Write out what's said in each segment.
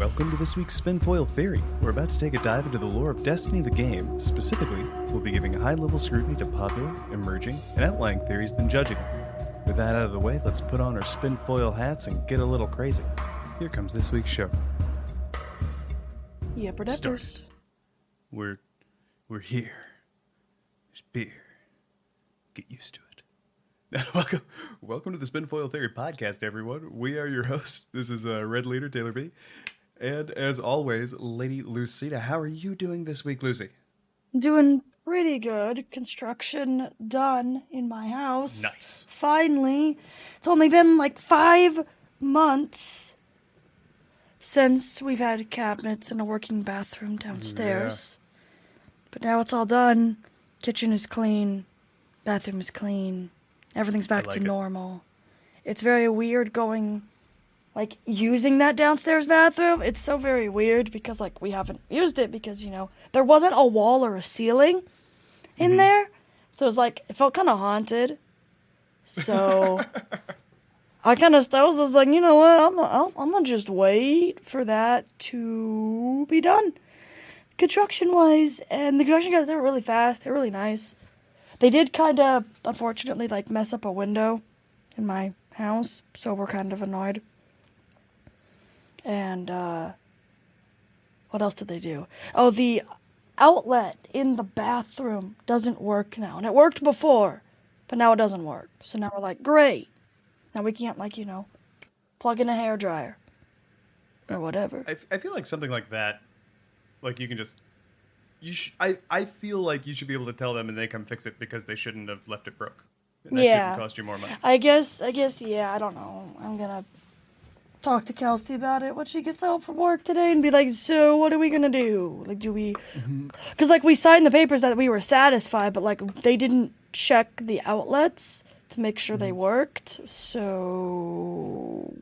Welcome to this week's Spinfoil Theory. We're about to take a dive into the lore of Destiny the game. Specifically, we'll be giving a high-level scrutiny to popular, emerging, and outlying theories, then judging them. With that out of the way, let's put on our Spinfoil hats and get a little crazy. Here comes this week's show. Yeah, Predators. We're here. There's beer. Get used to it. Welcome to the Spinfoil Theory podcast, everyone. We are your hosts. This is Red Leader Taylor B. And as always, LadyLucida. How are you doing this week, Lucy? Doing pretty good. Construction done in my house. Nice. Finally. It's only been like 5 months since we've had cabinets and a working bathroom downstairs. Yeah. But now it's all done. Kitchen is clean. Bathroom is clean. Everything's back to normal. It's very weird going, using that downstairs bathroom. It's so very weird because, we haven't used it because, there wasn't a wall or a ceiling in there. So it was it felt kind of haunted. So I was just like, you know what, I'm going to just wait for that to be done. Construction-wise, and the construction guys, they were really fast. They're really nice. They did kind of, unfortunately, mess up a window in my house, so we're kind of annoyed. And, what else did they do? Oh, the outlet in the bathroom doesn't work now. And it worked before, but now it doesn't work. So now we're like, great. Now we can't, plug in a hairdryer. Or whatever. I feel like something like that, you can just... I feel like you should be able to tell them and they come fix it because they shouldn't have left it broke. And that shouldn't cost you more money. I guess, yeah, I don't know. I'm gonna talk to Kelsey about it when she gets home from work today and be like, so what are we gonna do? Do we... Because, we signed the papers that we were satisfied, but, they didn't check the outlets to make sure they worked, so...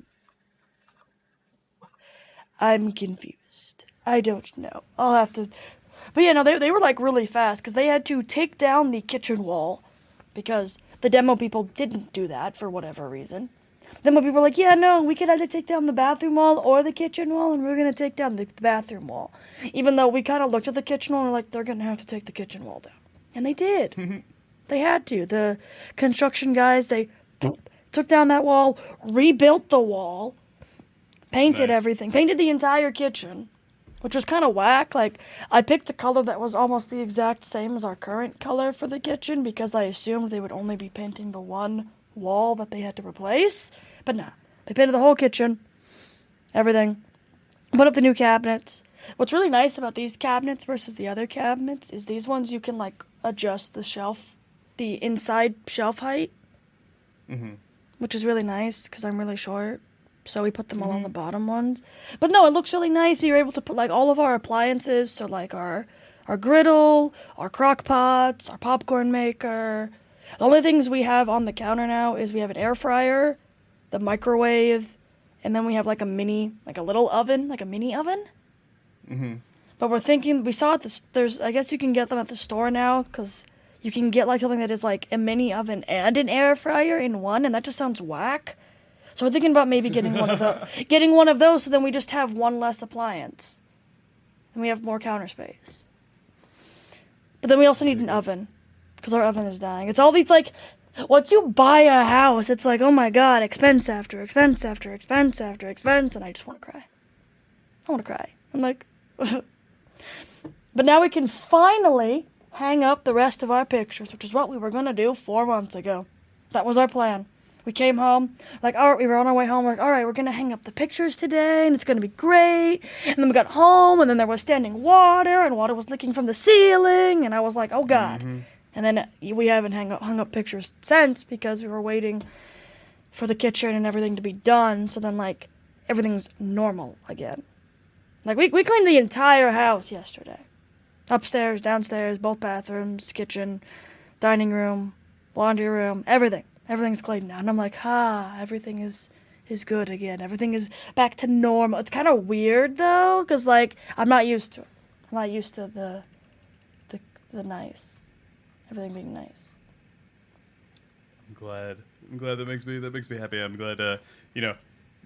I'm confused. I don't know. I'll have to... But yeah, no, they were really fast because they had to take down the kitchen wall because the demo people didn't do that for whatever reason. Demo people were like, yeah, no, we could either take down the bathroom wall or the kitchen wall, and we're going to take down the bathroom wall. Even though we kind of looked at the kitchen wall and were like, they're going to have to take the kitchen wall down. And they did. They had to. The construction guys, they took down that wall, rebuilt the wall, painted everything, painted the entire kitchen. Which was kind of whack. I picked a color that was almost the exact same as our current color for the kitchen because I assumed they would only be painting the one wall that they had to replace. But nah, they painted the whole kitchen, everything. Put up the new cabinets. What's really nice about these cabinets versus the other cabinets is these ones you can, adjust the inside shelf height. Which is really nice because I'm really short. So we put them all on the bottom ones. But no, it looks really nice. We were able to put all of our appliances. So our griddle, our crock pots, our popcorn maker. The only things we have on the counter now is we have an air fryer, the microwave, and then we have a mini, a little oven, a mini oven. But we're thinking, we saw there's, I guess you can get them at the store now because you can get something that is a mini oven and an air fryer in one, and that just sounds whack. So we're thinking about maybe getting one of those, so then we just have one less appliance. And we have more counter space. But then we also need an oven, because our oven is dying. It's all these, once you buy a house, it's oh my god, expense after expense after expense after expense, and I just want to cry. I want to cry. I'm But now we can finally hang up the rest of our pictures, which is what we were going to do 4 months ago. That was our plan. We came home, all right, we were on our way home, all right, we're going to hang up the pictures today, and it's going to be great. And then we got home, and then there was standing water, and water was leaking from the ceiling, and I was like, oh, God. And then we haven't hung up pictures since because we were waiting for the kitchen and everything to be done, so then, everything's normal again. We cleaned the entire house yesterday. Upstairs, downstairs, both bathrooms, kitchen, dining room, laundry room, everything. Everything's clean now. And I'm everything is good again. Everything is back to normal. It's kind of weird, though, because, I'm not used to it. I'm not used to the nice. Everything being nice. I'm glad that makes me happy. I'm glad,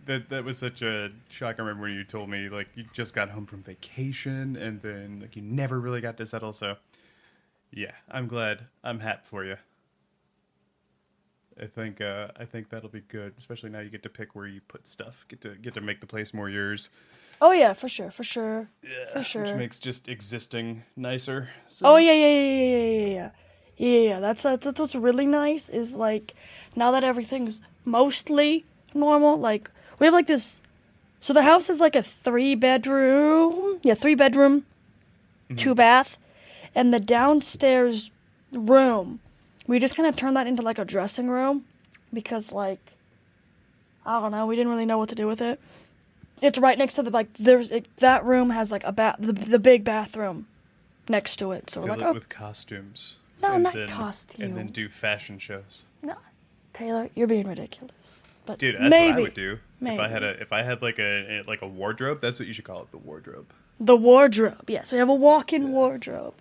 That was such a shock. I remember when you told me like you just got home from vacation and then like you never really got to settle. So yeah, I'm glad. I'm happy for you. I think that'll be good, especially now you get to pick where you put stuff. Get to make the place more yours. Oh yeah, for sure, for sure, for Yeah, which sure. makes just existing nicer. Oh So yeah, yeah, yeah, yeah, yeah, yeah, yeah. Yeah, that's what's really nice is like now that everything's mostly normal, like we have like this. So the house is like a three bedroom, two bath, and the downstairs room, we just kind of turned that into like a dressing room because like I don't know, we didn't really know what to do with it. It's right next to the like that room has like the big bathroom next to it. So we're fill like, it oh with costumes, no, and not then costumes. do fashion shows. No, Taylor, you're being ridiculous. But Dude, that's maybe what I would do maybe if I had like a wardrobe. That's what you should call it, the wardrobe. the wardrobe. Yes, we have a walk-in wardrobe.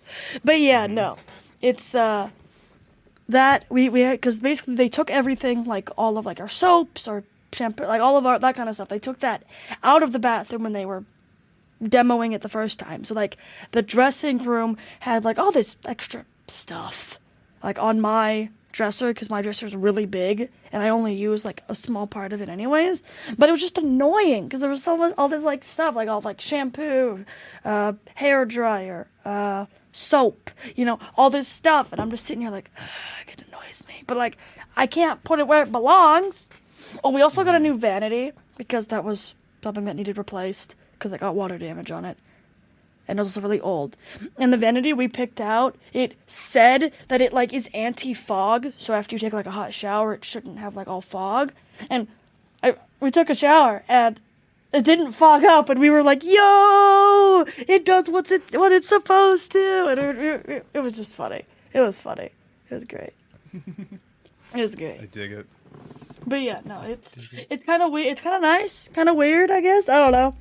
But yeah, no, it's that we had because basically they took everything like all of like our soaps, our shampoo, like all of our that kind of stuff. They took that out of the bathroom when they were demoing it the first time. So like the dressing room had like all this extra stuff like on my dresser because my dresser is really big and I only use like a small part of it anyways. But it was just annoying because there was so much all this like stuff like all like shampoo, hair dryer, soap, all this stuff, and I'm just sitting here like it annoys me. But like I can't put it where it belongs. Oh, we also got a new vanity because that was something that needed replaced because it got water damage on it. And it was also really old. And the vanity we picked out, it said that it like is anti-fog, so after you take like a hot shower, it shouldn't have like all fog. And we took a shower and it didn't fog up, and we were like, "Yo, it does what it's supposed to." And it was just funny. It was funny. It was great. It was great. I dig it. But yeah, no, it's kind of weird. It's kind of nice, kind of weird, I guess. I don't know.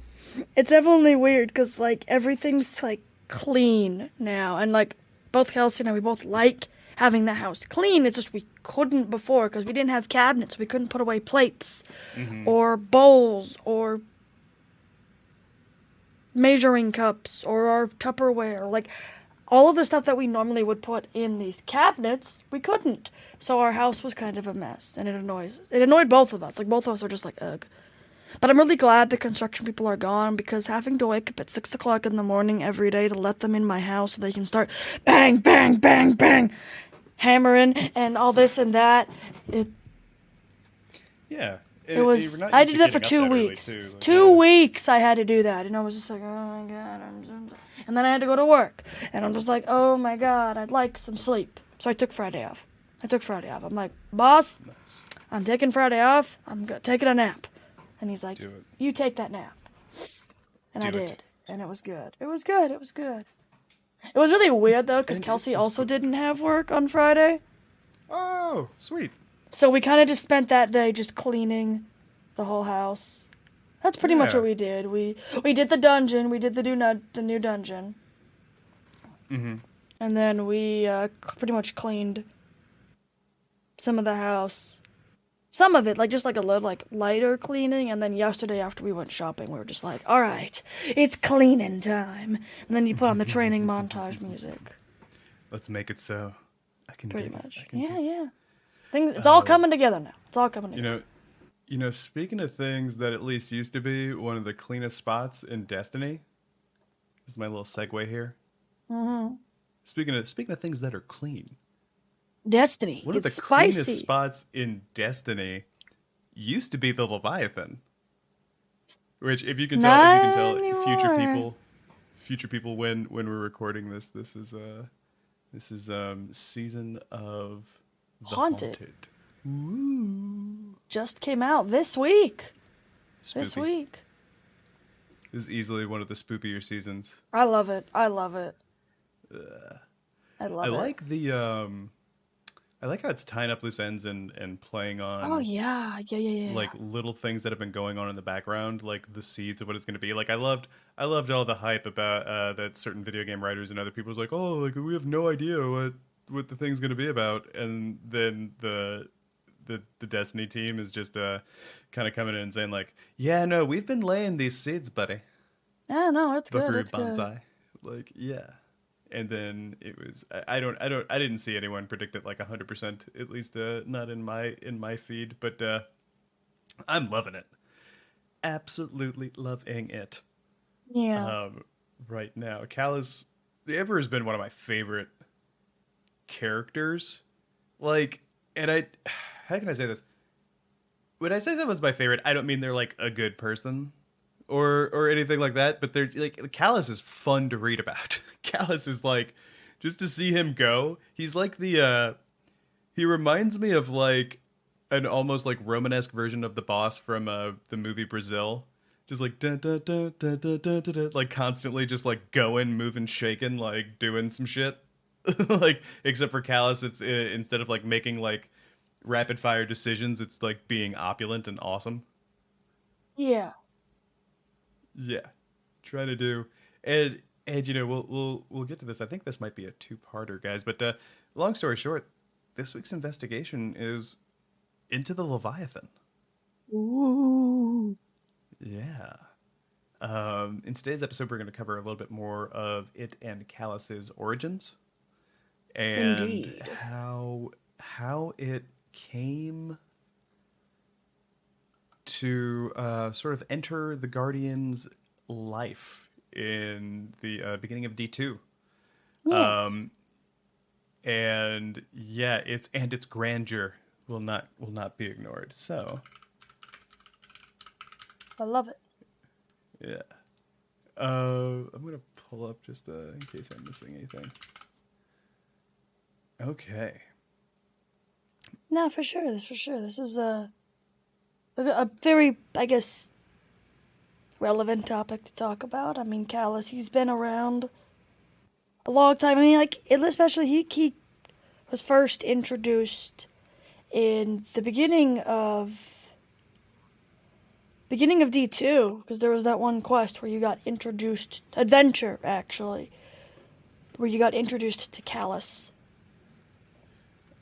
It's definitely weird because like everything's like clean now, and like both Kelsey and I, we both like having the house clean. It's just we couldn't before because we didn't have cabinets. We couldn't put away plates or bowls or measuring cups or our Tupperware. Like all of the stuff that we normally would put in these cabinets, we couldn't. So our house was kind of a mess, and it annoyed both of us. Like both of us were just like, ugh. But I'm really glad the construction people are gone because having to wake up at 6 o'clock in the morning every day to let them in my house so they can start bang, bang, bang, bang, hammering and all this and that. Yeah. It was. I did that for 2 weeks. Like, 2 weeks I had to do that, and I was just like, oh my god. And then I had to go to work, and I'm just like, oh my god, I'd like some sleep. So I took Friday off. I'm like, boss, nice. I'm taking Friday off. I'm taking a nap. And he's like, Do it. you take that nap. And I did. And it was good. It was good. It was good. It was really weird, though, because Kelsey also didn't have work on Friday. Oh, sweet. So we kind of just spent that day just cleaning the whole house. That's pretty much what we did. We did the dungeon. We did the new dungeon. Mm-hmm. And then we pretty much cleaned some of the house. Some of it, like just like a little like lighter cleaning, and then yesterday after we went shopping, we were just like, all right, it's cleaning time. And then you put on the training montage music. Let's make it so. I can Pretty dig it. much. Yeah. It's all coming together now. It's all coming together. Speaking of things that at least used to be one of the cleanest spots in Destiny, this is my little segue here. Mm-hmm. Speaking of things that are clean. Destiny. One of the spicy. cleanest spots in Destiny used to be the Leviathan. Which, if you can tell, future people, when we're recording this, this is season of the Haunted. Ooh. Just came out this week. Spoopy. This week. This is easily one of the spookier seasons. I love it. I love it. I like I like how it's tying up loose ends and playing on. Oh yeah. Like little things that have been going on in the background, like the seeds of what it's going to be. Like I loved all the hype about that certain video game writers and other people was like, oh, like we have no idea what the thing's going to be about, and then the the Destiny team is just kind of coming in and saying like, yeah, no, we've been laying these seeds, buddy. Yeah, no, it's good. Buckaroo It's good. Banzai. Like, yeah. And then it was I didn't see anyone predict it like 100%, at least not in my feed, but I'm loving it. Absolutely loving it. Yeah. Right now. Callus, the Emperor has been one of my favorite characters. Like, and how can I say this? When I say someone's my favorite, I don't mean they're like a good person or anything like that, but they're like Callus is fun to read about. Callus is like just to see him go. He's like the he reminds me of like an almost like Romanesque version of the boss from the movie Brazil. Just like dun, dun, dun, dun, dun, dun, dun, dun, like constantly just like going, moving, shaking, like doing some shit. Like except for Callus, it's instead of like making like rapid fire decisions, it's like being opulent and awesome. Yeah. Yeah, try to do, and you know we'll get to this. I think this might be a two-parter, guys. But long story short, this week's investigation is into the Leviathan. Ooh. Yeah. In today's episode, we're going to cover a little bit more of it and Callus's origins, and Indeed. how it came to sort of enter the Guardian's life in the beginning of D2. Yes. And yeah, its grandeur will not be ignored. So I love it. yeah, I'm gonna pull up just in case I'm missing anything. Okay. No, for sure. This is a very, I guess, relevant topic to talk about. I mean, Callus, he's been around a long time. I mean, like, especially he was first introduced in the beginning of D2, because there was that one quest where you got introduced, adventure actually, where you got introduced to Callus.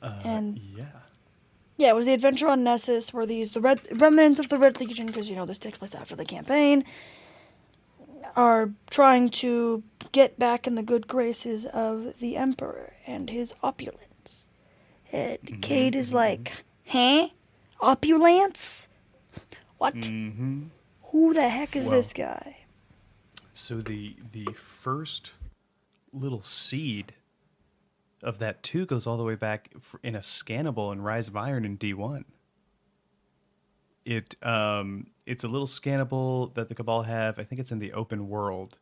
And Yeah. yeah, it was the adventure on Nessus, where the remnants of the Red Legion, because this takes place after the campaign, are trying to get back in the good graces of the Emperor and his opulence. And Cade is like, huh? Opulence? What? Mm-hmm. Who the heck is Well, this guy? So the first little seed of that 2 goes all the way back in a scannable in Rise of Iron in D1. It's a little scannable that the Cabal have. I think it's in the open world,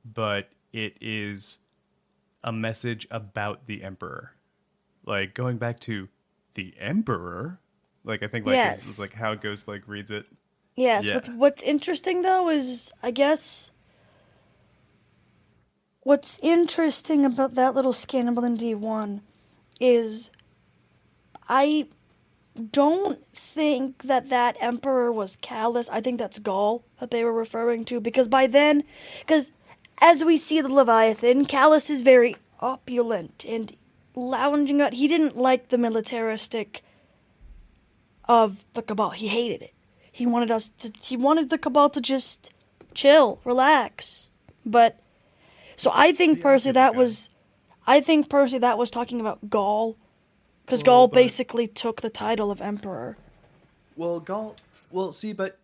but it is a message about the Emperor. Like going back to the Emperor, like I think like this is Yes. like how Ghost like reads it. Yes, Yeah. what's interesting though is, I guess, what's interesting about that little scannable in D1 is I don't think that Emperor was Callus. I think that's Gaul that they were referring to, because as we see the Leviathan, Callus is very opulent and lounging out. He didn't like the militaristic of the Cabal. He hated it. He wanted the Cabal to just chill, relax. But so I think personally that was talking about Gaul, because Gaul But basically took the title of Emperor. well, Gaul. Well, see, but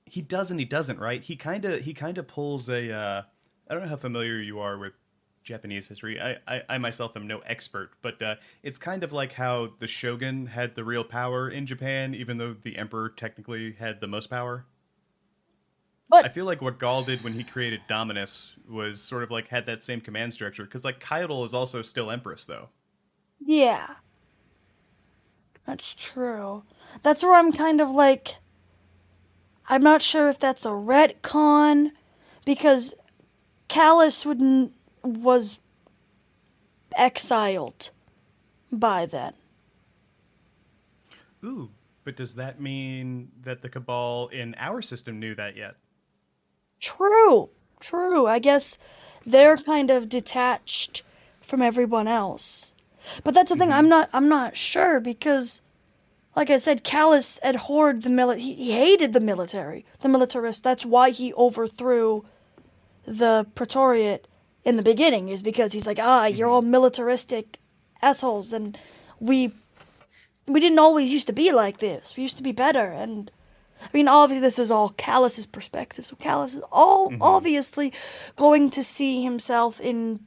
he does and he doesn't, right? He kind of pulls a. I don't know how familiar you are with Japanese history. I myself am no expert, but it's kind of like how the shogun had the real power in Japan, even though the emperor technically had the most power. I But feel like what Gaul did when he created Dominus was sort of like had that same command structure, because like Keitel is also still empress, though. yeah, that's true. That's where I'm kind of like, I'm not sure if that's a retcon, because Callus was exiled by then. Ooh, but does that mean that the Cabal in our system knew that yet? True, true. I guess they're kind of detached from everyone else. But that's the thing. I'm not sure, because like I said, Callus abhorred the military. He hated the military, the militarists. That's why he overthrew the Praetoriate in the beginning, is because he's like, you're all militaristic assholes, and we didn't always used to be like this. We used to be better, and I mean, obviously this is all Callus's perspective, so Callus is all obviously going to see himself in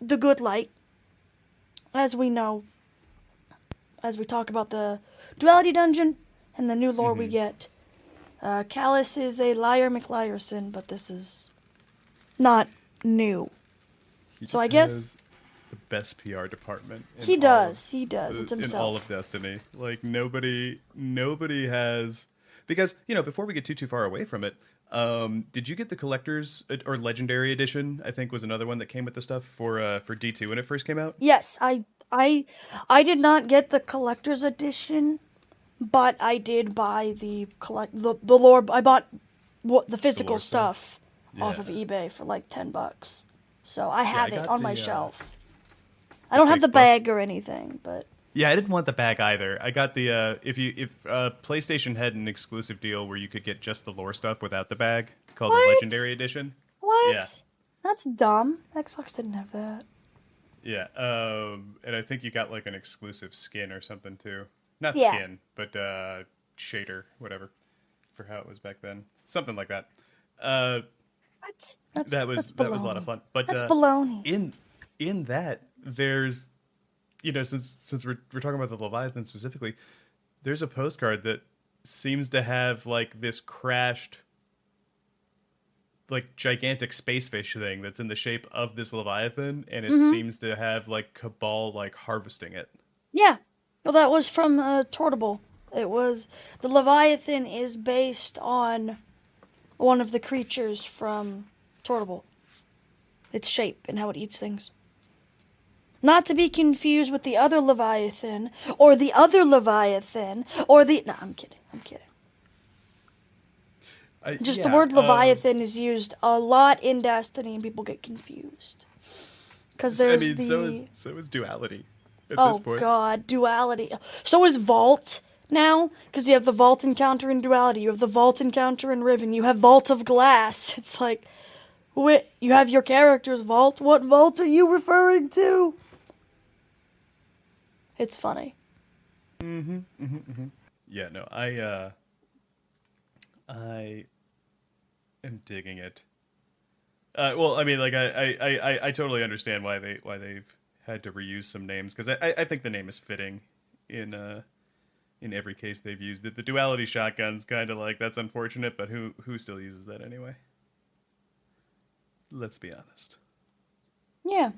the good light, as we know, as we talk about the duality dungeon and the new lore we get. Callus is a liar McLiarson, but this is not new. So I guess the best PR department. He does. It's himself. In all of Destiny. Like, nobody has... Because, before we get too far away from it, did you get the collector's or legendary edition? I think was another one that came with the stuff for D2 when it first came out. Yes, I did not get the collector's edition, but I did buy the lore. I bought the physical stuff off of eBay for like $10. So I have it on my shelf. I don't have the bag or anything, but yeah, I didn't want the bag either. I got the if PlayStation had an exclusive deal where you could get just the lore stuff without the bag, called the Legendary Edition. What? Yeah. That's dumb. Xbox didn't have that. Yeah, and I think you got like an exclusive skin or something too. Not skin, but shader, whatever, for how it was back then. Something like that. What? That was a lot of fun. But that's baloney. In that, there's, since we're talking about the Leviathan specifically, there's a postcard that seems to have like this crashed, like gigantic space fish thing that's in the shape of this Leviathan, and it seems to have like Cabal like harvesting it. Yeah, well, that was from Tortable. It was the Leviathan is based on one of the creatures from Tortable. Its shape and how it eats things. Not to be confused with the other Leviathan, or the other Leviathan, or the... No, I'm kidding. The word Leviathan is used a lot in Destiny, and people get confused. Because there's so is duality at this point. Oh, God, duality. So is Vault now, because you have the Vault encounter in duality, you have the Vault encounter in Riven, you have Vault of Glass. It's like, wait, you have your character's Vault? What Vault are you referring to? It's funny. Yeah, no, I am digging it. Well, I mean, like, I totally understand why they've had to reuse some names, because I think the name is fitting in every case they've used it. The duality shotgun's kind of like, that's unfortunate, but who still uses that anyway? Let's be honest. Yeah.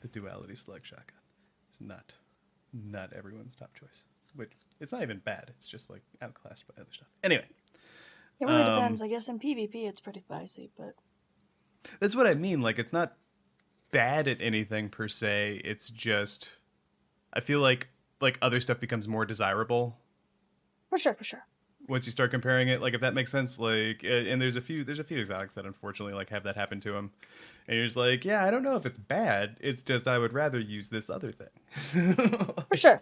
The duality slug shotgun is not everyone's top choice. Which, it's not even bad. It's just like outclassed by other stuff. Anyway. It really depends. I guess in PvP it's pretty spicy, but... That's what I mean. Like, it's not bad at anything per se. It's just... I feel like other stuff becomes more desirable. For sure. Once you start comparing it, like, if that makes sense, like, and there's a few exotics that unfortunately like have that happen to them, and you're just like, yeah, I don't know if it's bad. It's just I would rather use this other thing. For sure.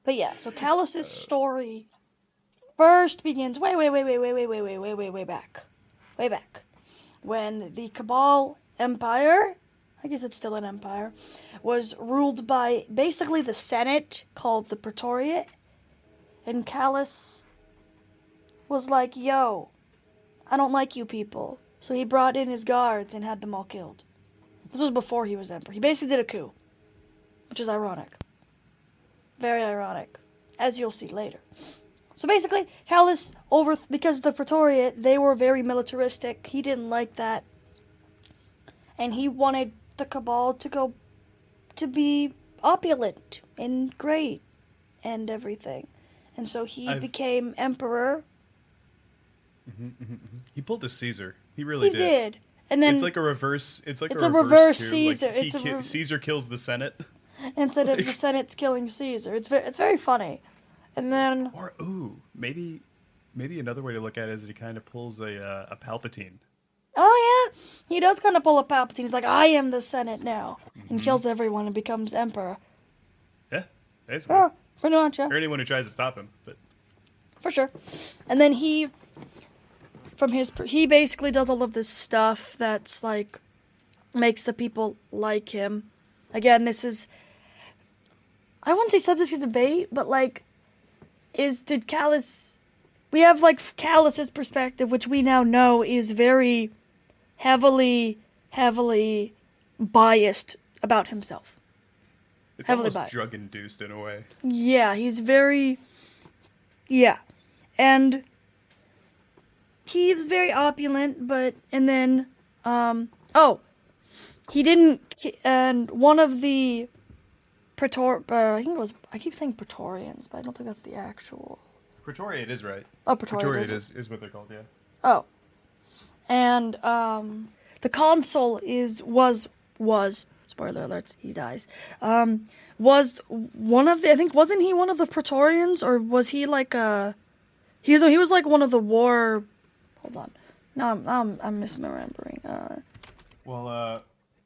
But yeah, so Callus's story first begins way back, when the Cabal Empire, I guess it's still an empire, was ruled by basically the Senate called the Praetoriate, and Callus was like, yo, I don't like you people. So he brought in his guards and had them all killed. This was before he was emperor. He basically did a coup, which is ironic. Very ironic, as you'll see later. So basically, Callus, because the Praetoriate, they were very militaristic. He didn't like that. And he wanted the Cabal to be opulent and great and everything. And so he became emperor. He pulled a Caesar. He really did. And then it's like a reverse. It's a reverse Caesar. Like Caesar kills the Senate instead of the Senate's killing Caesar. It's very funny. And then, or maybe another way to look at it is he kind of pulls a Palpatine. Oh yeah, he does kind of pull a Palpatine. He's like, I am the Senate now, and kills everyone and becomes emperor. Yeah, basically. Pretty much, yeah. Or anyone who tries to stop him. But For sure. And then he basically does all of this stuff that's like makes the people like him. Again, this is, I wouldn't say subject to debate, but like, did Callus, we have like Callus's perspective, which we now know is very heavily biased about himself. it's Heavily almost biased. drug-induced in a way. Yeah, he's very, yeah. And he's very opulent, and then, he didn't, and one of the I keep saying Praetorians, but I don't think that's the actual. Praetorian is right. Oh, Praetorian is what they're called, yeah. Oh. And, the consul was, spoiler alerts, he dies, was one of the, I think, wasn't he one of the Praetorians, or was he like he was like one of the war, hold on, no, I'm misremembering,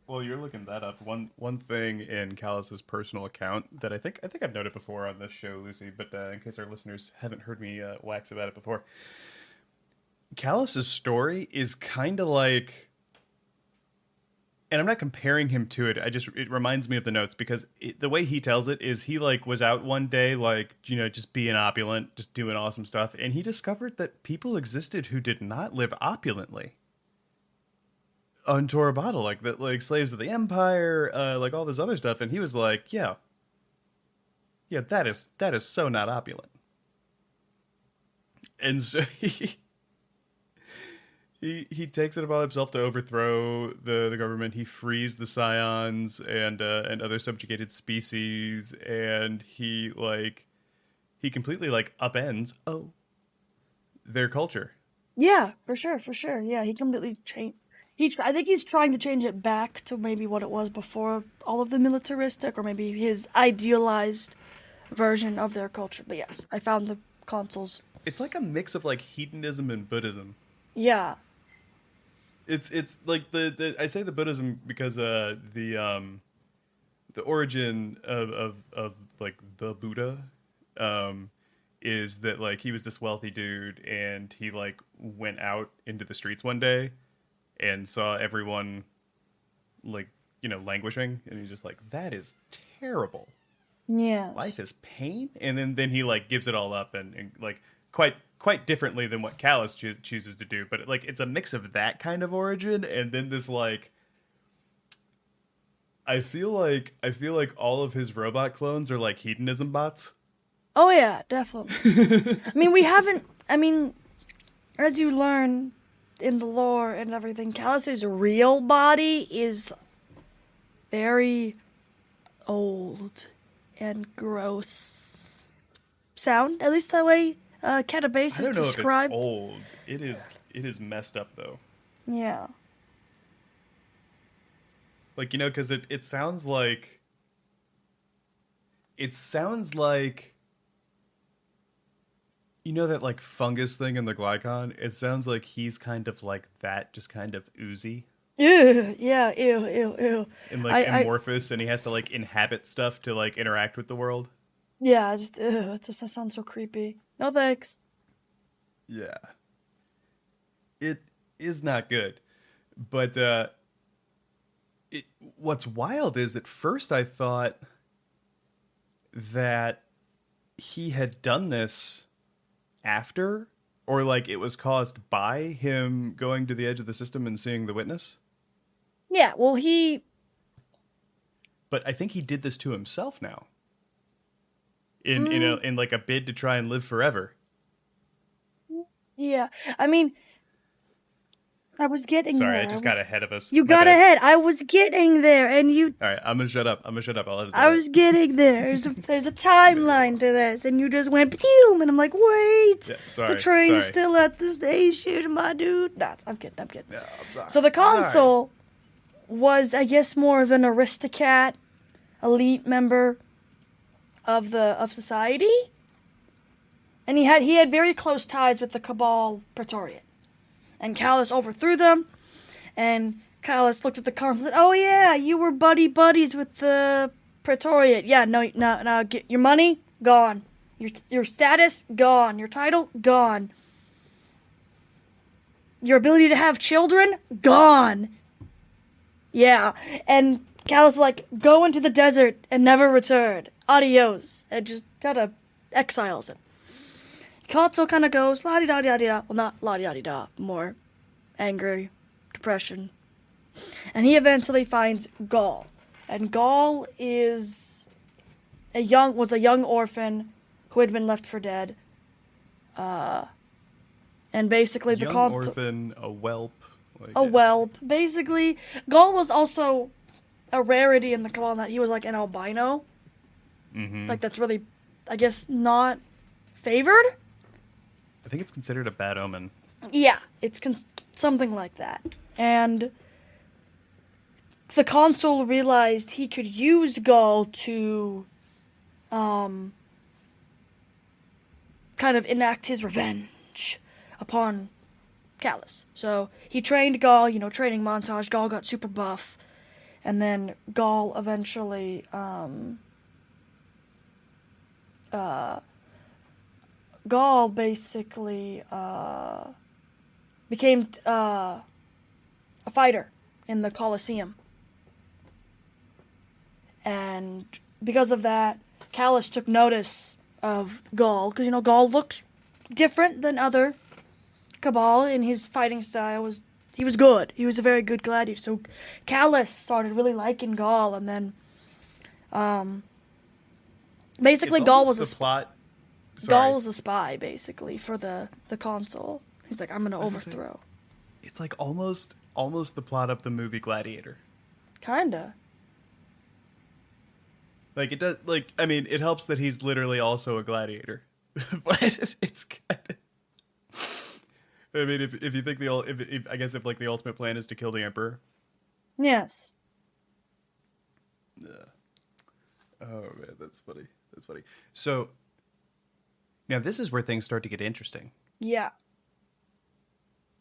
Well, you're looking that up. One thing in Callus's personal account that I think I've noted before on this show, Lucy, but in case our listeners haven't heard me wax about it before, Callus's story is kind of like, and I'm not comparing him to it. It reminds me of the notes because the way he tells it is he like was out one day, like, you know, just being opulent, just doing awesome stuff. And he discovered that people existed who did not live opulently on Torabottle, like slaves of the empire, like all this other stuff. And he was like, yeah, that is so not opulent. And so he takes it upon himself to overthrow the government. He frees the scions and other subjugated species, and he completely like upends their culture. Yeah, for sure. Yeah, he completely changed. I think he's trying to change it back to maybe what it was before all of the militaristic, or maybe his idealized version of their culture. But yes, I found the consuls. It's like a mix of like hedonism and Buddhism. Yeah. It's like the I say the Buddhism because the origin of like the Buddha is that like he was this wealthy dude and he like went out into the streets one day and saw everyone like, you know, languishing, and he's just like, that is terrible. Yeah. Life is pain. And then he like gives it all up and like quite differently than what Callus chooses to do, but like it's a mix of that kind of origin and then this like I feel like all of his robot clones are like hedonism bots. Oh yeah, definitely. I mean, as you learn in the lore and everything, Callus's real body is very old and gross. Sound, at least that way Catabasis I don't know described. if it's old. It is messed up though. Yeah. Like, you know, because it sounds like you know that like fungus thing in the glycon? It sounds like he's kind of like that, just kind of oozy. Ew, yeah, ew. And like amorphous, and he has to like inhabit stuff to like interact with the world. Yeah, that sounds so creepy. No thanks. Yeah. It is not good. But what's wild is at first I thought that he had done this after, or like it was caused by him going to the edge of the system and seeing the witness. Yeah, well, But I think he did this to himself now. In like a bid to try and live forever. Yeah, I mean, I was getting there. Sorry, I just got ahead of us. You got ahead. I was getting there, and you... All right, I'm gonna shut up. I'll edit that. I was getting there. There's a timeline to this, and you just went, pew, and I'm like, wait. Yeah, sorry, the train's still at the station, my dude. Nah, I'm kidding. No, I'm sorry. So the consul was, I guess, more of an aristocrat, elite member of society, and he had very close ties with the Cabal Praetorian, and Callus overthrew them, and Callus looked at the consul and said, "Oh yeah, you were buddies with the Praetorian. Yeah, no, get your money, gone. Your status, gone. Your title, gone. Your ability to have children, gone. Yeah, and Callus is like, go into the desert and never return. Adios. And just kind of exiles him. Katsu kind of goes, la-di-da-di-da-di-da. Well, not la-di-da-di-da, more angry, depression. And he eventually finds Gaul. And Gaul was a young orphan who had been left for dead. And basically the young orphan, a whelp. Whelp. Basically, Gaul was also a rarity in the Cabal in that he was like an albino. Mm-hmm. Like that's really, I guess, not favored. I think it's considered a bad omen. Yeah, it's something like that. And the consul realized he could use Gaul to kind of enact his revenge upon Callus. So he trained Gaul, training montage. Gaul got super buff. And then Gaul eventually Gaul basically became a fighter in the Colosseum. And because of that, Callus took notice of Gaul, because, Gaul looked different than other Cabal in his fighting style. He was good. He was a very good gladiator. So Callus started really liking Gaul, and then basically Gaul was a plot. Gaul was a spy, basically, for the consul. He's like, I'm going to overthrow. It's like almost the plot of the movie Gladiator. Kinda. Like, it does, like, I mean, it helps that he's literally also a gladiator. But it's kind of... I mean, if you think I guess if like the ultimate plan is to kill the emperor. Yes. Yeah. Oh man, that's funny. That's funny. So now this is where things start to get interesting. Yeah.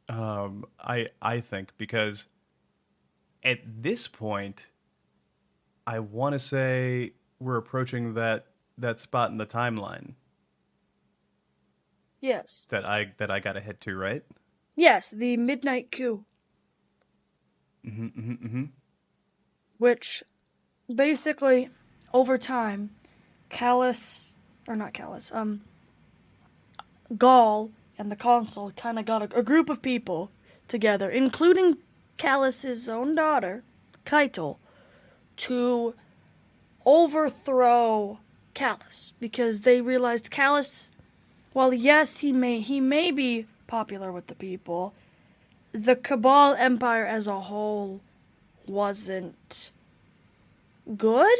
I think, because at this point, I want to say we're approaching that spot in the timeline. Yes. That I got to head to, right? Yes, the Midnight Coup. Which, basically, over time, Gaul and the consul kind of got a group of people together, including Callus's own daughter, Keitel, to overthrow Callus, because they realized Callus, while yes, he may be popular with the people, the Cabal Empire as a whole wasn't good.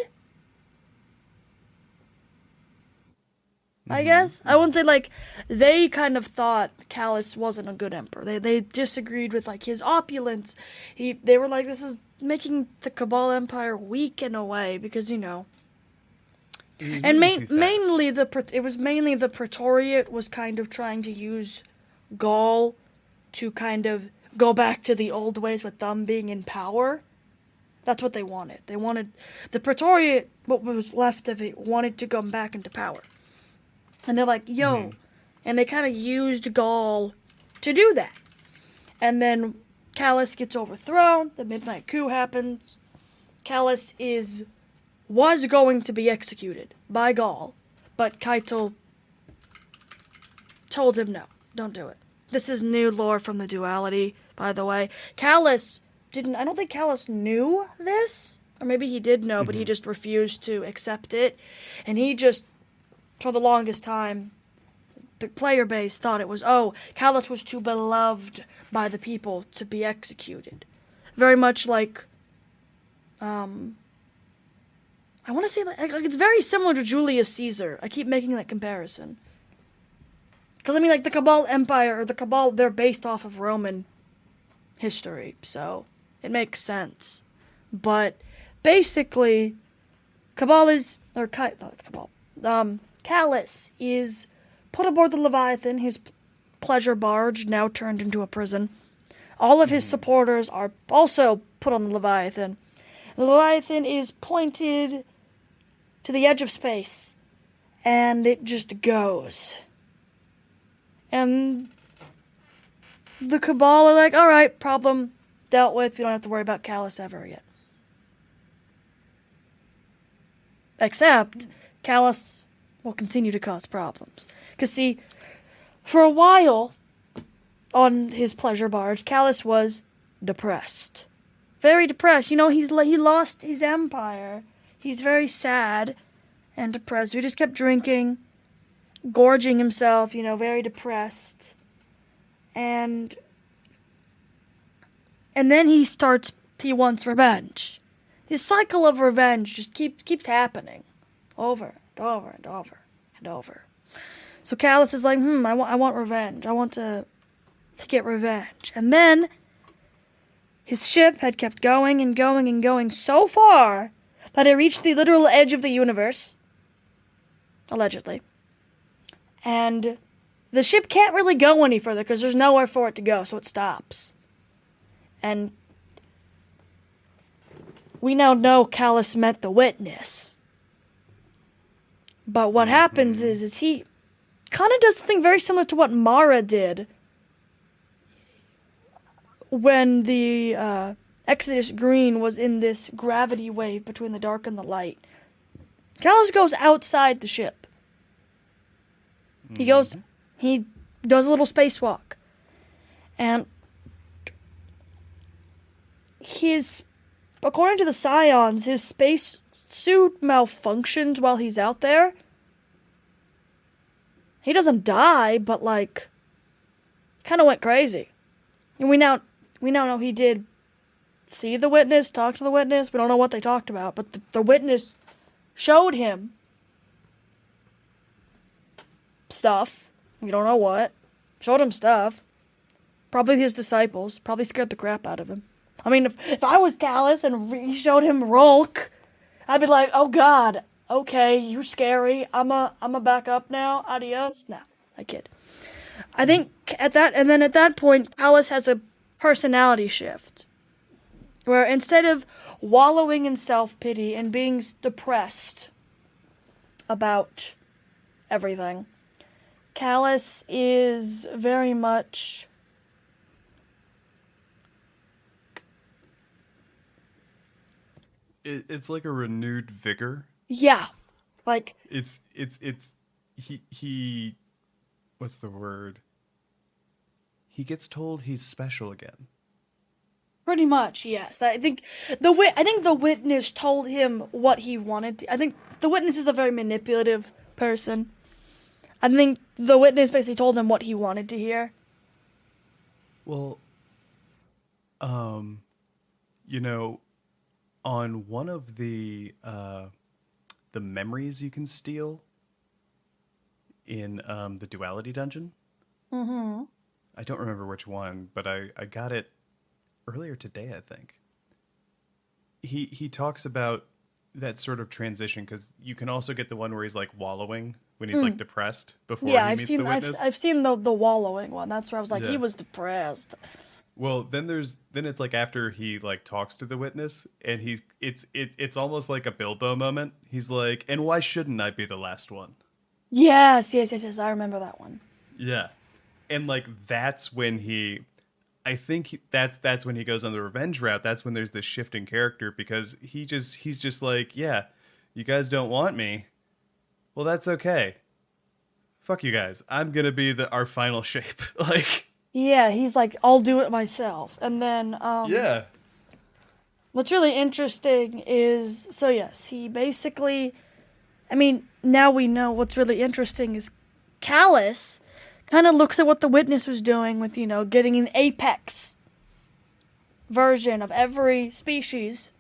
I guess. I wouldn't say, like, they kind of thought Callus wasn't a good emperor. They disagreed with, like, his opulence. They were like, this is making the Cabal Empire weak in a way, because, and mainly the Praetoriate was kind of trying to use Gaul to kind of go back to the old ways with them being in power. That's what they wanted. They wanted the Praetoriate, what was left of it, wanted to come back into power. And they're like, yo. And they kind of used Gaul to do that. And then Callus gets overthrown. The Midnight Coup happens. Callus was going to be executed by Gaul. But Keitel told him, no, don't do it. This is new lore from the duality, by the way. Callus I don't think Callus knew this. Or maybe he did know, but he just refused to accept it. And he just, for the longest time, the player base thought it was, Callus was too beloved by the people to be executed. Very much like, I want to say, like it's very similar to Julius Caesar. I keep making that comparison. Because, I mean, like, the Cabal Empire, or the Cabal, they're based off of Roman history, so it makes sense. But, basically, Callus is put aboard the Leviathan, his pleasure barge, now turned into a prison. All of his supporters are also put on the Leviathan. The Leviathan is pointed to the edge of space, and it just goes. And the Cabal are like, alright, problem dealt with, we don't have to worry about Callus ever again. Except, Callus will continue to cause problems. Because see, for a while, on his pleasure barge, Callus was depressed. Very depressed. You know, he lost his empire. He's very sad and depressed. He just kept drinking, gorging himself, you know, very depressed. And then he wants revenge. His cycle of revenge just keeps happening. Over and over and over and over. So Callus is like, I want revenge. I want to get revenge. And then his ship had kept going and going and going so far that it reached the literal edge of the universe. Allegedly. And the ship can't really go any further because there's nowhere for it to go, so it stops. And we now know Callus met the Witness. But what happens is he kind of does something very similar to what Mara did when the Exodus Green was in this gravity wave between the dark and the light. Callus goes outside the ship. He does a little spacewalk. And according to the Scions, his space suit malfunctions while he's out there. He doesn't die, but kind of went crazy. And we now know he did see the Witness, talk to the Witness. We don't know what they talked about, but the Witness showed him stuff. We don't know what. Showed him stuff. Probably his disciples. Probably scared the crap out of him. I mean, if I was Callus and he showed him Rolk, I'd be like, oh God, okay, you're scary. I'm a back up now. Adios. No, I kid. I think at that point, Callus has a personality shift. Where instead of wallowing in self-pity and being depressed about everything, Callus is very much it's like a renewed vigor. Yeah. He what's the word? He gets told he's special again. Pretty much, yes. I think the Witness told him what he wanted. I think the Witness is a very manipulative person. I think the Witness basically told him what he wanted to hear. Well, you know, on one of the memories you can steal in the Duality Dungeon. Mm-hmm. I don't remember which one, but I got it earlier today, I think. He talks about that sort of transition, because you can also get the one where he's like wallowing when he's like depressed before he meets the Witness. I've seen the wallowing one. That's where I was like, he was depressed. Well, then it's like after he like talks to the Witness, and it's almost like a Bilbo moment. He's like, and why shouldn't I be the last one? Yes. I remember that one. Yeah, and like that's when that's when he goes on the revenge route. That's when there's this shift in character, because he's just like, yeah, you guys don't want me. Well, that's okay. Fuck you guys. I'm gonna be our final shape. Like, yeah, he's like, I'll do it myself. And then yeah. What's really interesting is, so yes, he basically, I mean, now we know what's really interesting is Callus kind of looks at what the Witness was doing with, you know, getting an apex version of every species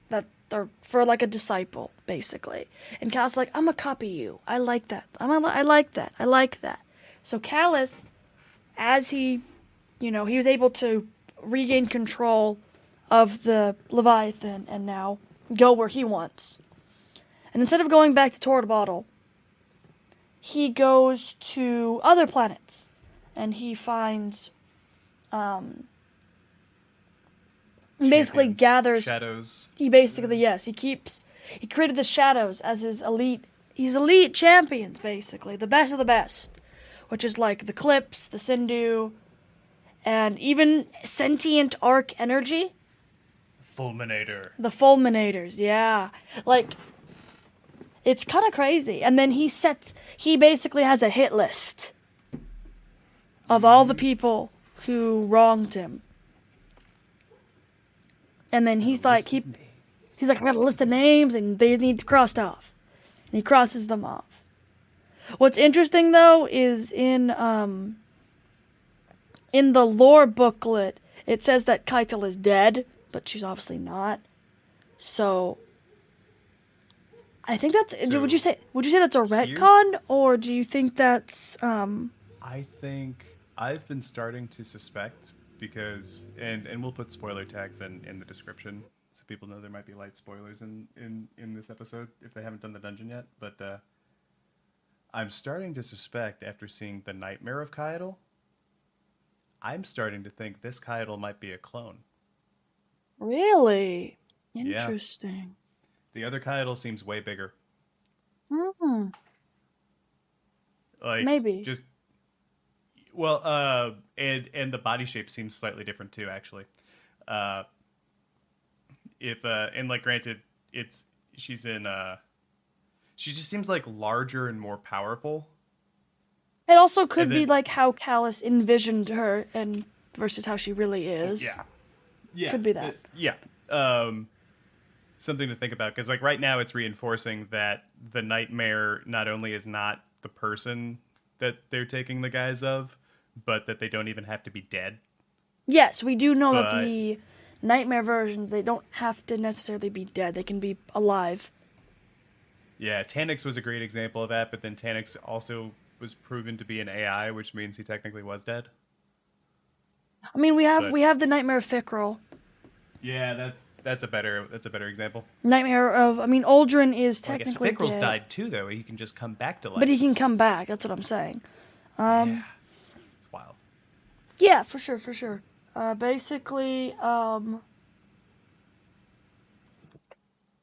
that they're for like a disciple, basically. And Callus is like, I'm gonna copy you. I like that. I like that. I like that. So Callus, as he was able to regain control of the Leviathan and now go where he wants. And instead of going back to Tordbottle, he goes to other planets, and he finds, basically gathers shadows. He basically, yes, he created the shadows as his elite he's elite champions, basically. The best of the best. Which is like the Clips, the Sindhu, and even sentient arc energy. Fulminator. The Fulminators, yeah. Like, it's kind of crazy. And then he basically has a hit list of all the people who wronged him. And then he's like, I got a list of names and they need crossed off. And he crosses them off. What's interesting, though, is in the lore booklet, it says that Keitel is dead, but she's obviously not. So, I think that's... would you say that's a retcon, or do you think that's... I think I've been starting to suspect, because... And we'll put spoiler tags in the description, so people know there might be light spoilers in this episode, if they haven't done the dungeon yet, but... I'm starting to suspect, after seeing the Nightmare of Keitel, I'm starting to think this Keitel might be a clone. Really? Interesting. Yeah. The other Keitel seems way bigger. Like, maybe. Just... Well, and the body shape seems slightly different, too, actually. And, like, granted, she's in... She just seems like larger and more powerful. It also could be like how Callus envisioned her and versus how she really is. Yeah. Could be that. Something to think about, because like right now it's reinforcing that the Nightmare not only is not the person that they're taking the guise of, but that they don't even have to be dead. Yes, we do know that the Nightmare versions, they don't have to necessarily be dead. They can be alive. Yeah, Tannix was a great example of that, but then Tannix also was proven to be an AI, which means he technically was dead. I mean, we have the Nightmare of Fikrul. Yeah, that's a better example. Nightmare of Uldren is technically I guess Fikrul's dead. died too, though. He can just come back to life. But he can come back. That's what I'm saying. Yeah, it's wild. Yeah, for sure. Basically,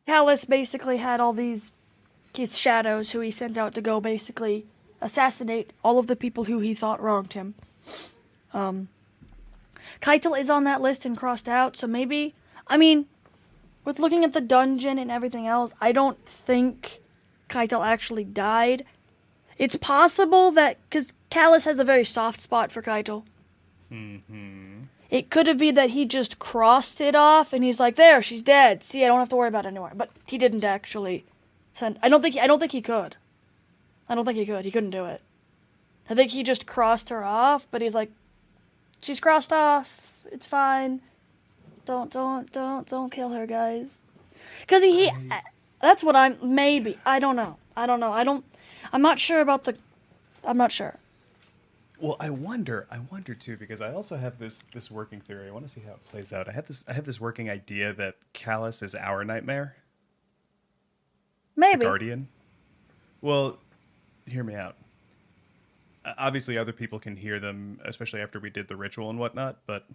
Callus basically had all his shadows who he sent out to go basically assassinate all of the people who he thought wronged him. Keitel is on that list and crossed out, so maybe... with looking at the dungeon and everything else, I don't think Keitel actually died. It's possible that... Because Callus has a very soft spot for Keitel. Mm-hmm. It could have been that he just crossed it off and he's like, there, she's dead. See, I don't have to worry about it anymore. But he didn't actually... I don't think he could. He couldn't do it. I think he just crossed her off, but he's like, she's crossed off. It's fine. Don't kill her, guys. Because that's what I don't know. I'm not sure. Well, I wonder too, because I also have this working theory. I want to see how it plays out. I have this working idea that Callus is our Nightmare. Maybe. The Guardian. Well, hear me out. Obviously, other people can hear them, especially after we did the ritual and whatnot. But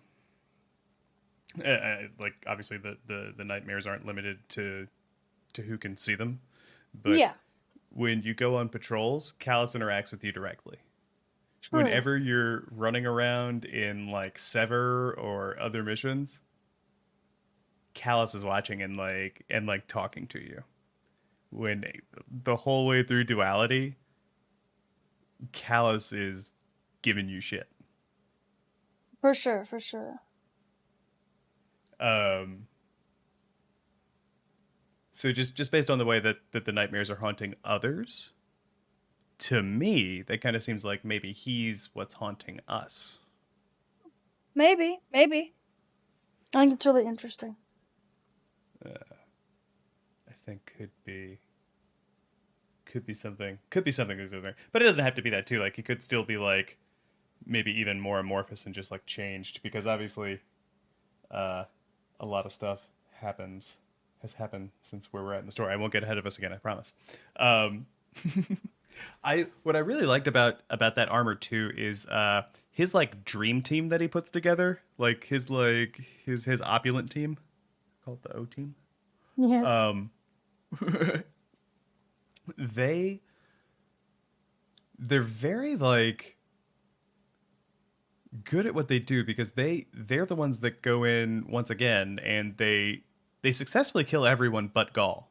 like, obviously, the nightmares aren't limited to who can see them. But yeah. When you go on patrols, Callus interacts with you directly. True. Whenever you're running around in like Sever or other missions, Callus is watching and talking to you. When the whole way through Duality, Callus is giving you shit. For sure. So just based on the way that the nightmares are haunting others, to me, that kind of seems like maybe he's what's haunting us. Maybe. I think it's really interesting. I think could be something. Could be something that's in there. But it doesn't have to be that too. Like, he could still be like maybe even more amorphous and just like changed, because obviously a lot of stuff has happened since where we're at in the story. I won't get ahead of us again, I promise. What I really liked about that armor too is his like dream team that he puts together, like his opulent team, called the O team. Yes. they they're very like good at what they do because they're the ones that go in once again and they successfully kill everyone but Gaul.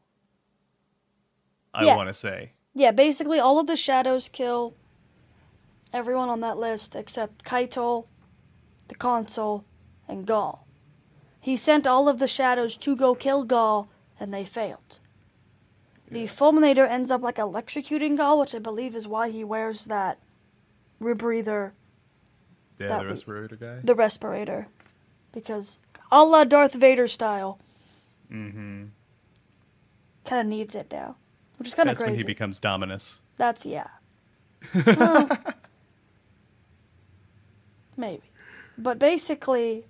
I Yeah. want to say. Yeah, basically all of the shadows kill everyone on that list except Keitel, the consul, and Gaul. He sent all of the shadows to go kill Gaul, and they failed. The Fulminator ends up like electrocuting Gaul, which I believe is why he wears that rebreather. Yeah, the respirator guy. The respirator. Because, a la Darth Vader style. Mm-hmm. Kind of needs it now. Which is kind of crazy. That's when he becomes Dominus. That's, yeah. Well, maybe. But basically,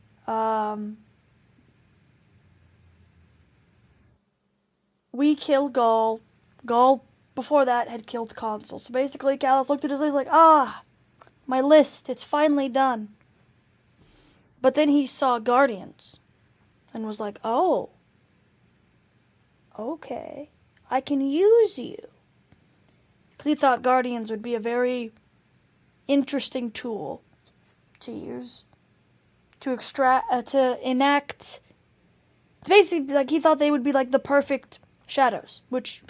we kill Gaul. Gaul, before that, had killed Consul. So basically, Callus looked at his list like, my list, it's finally done. But then he saw Guardians and was like, oh, okay, I can use you. Because he thought Guardians would be a very interesting tool to use, to enact. Basically, like, he thought they would be like the perfect shadows, which,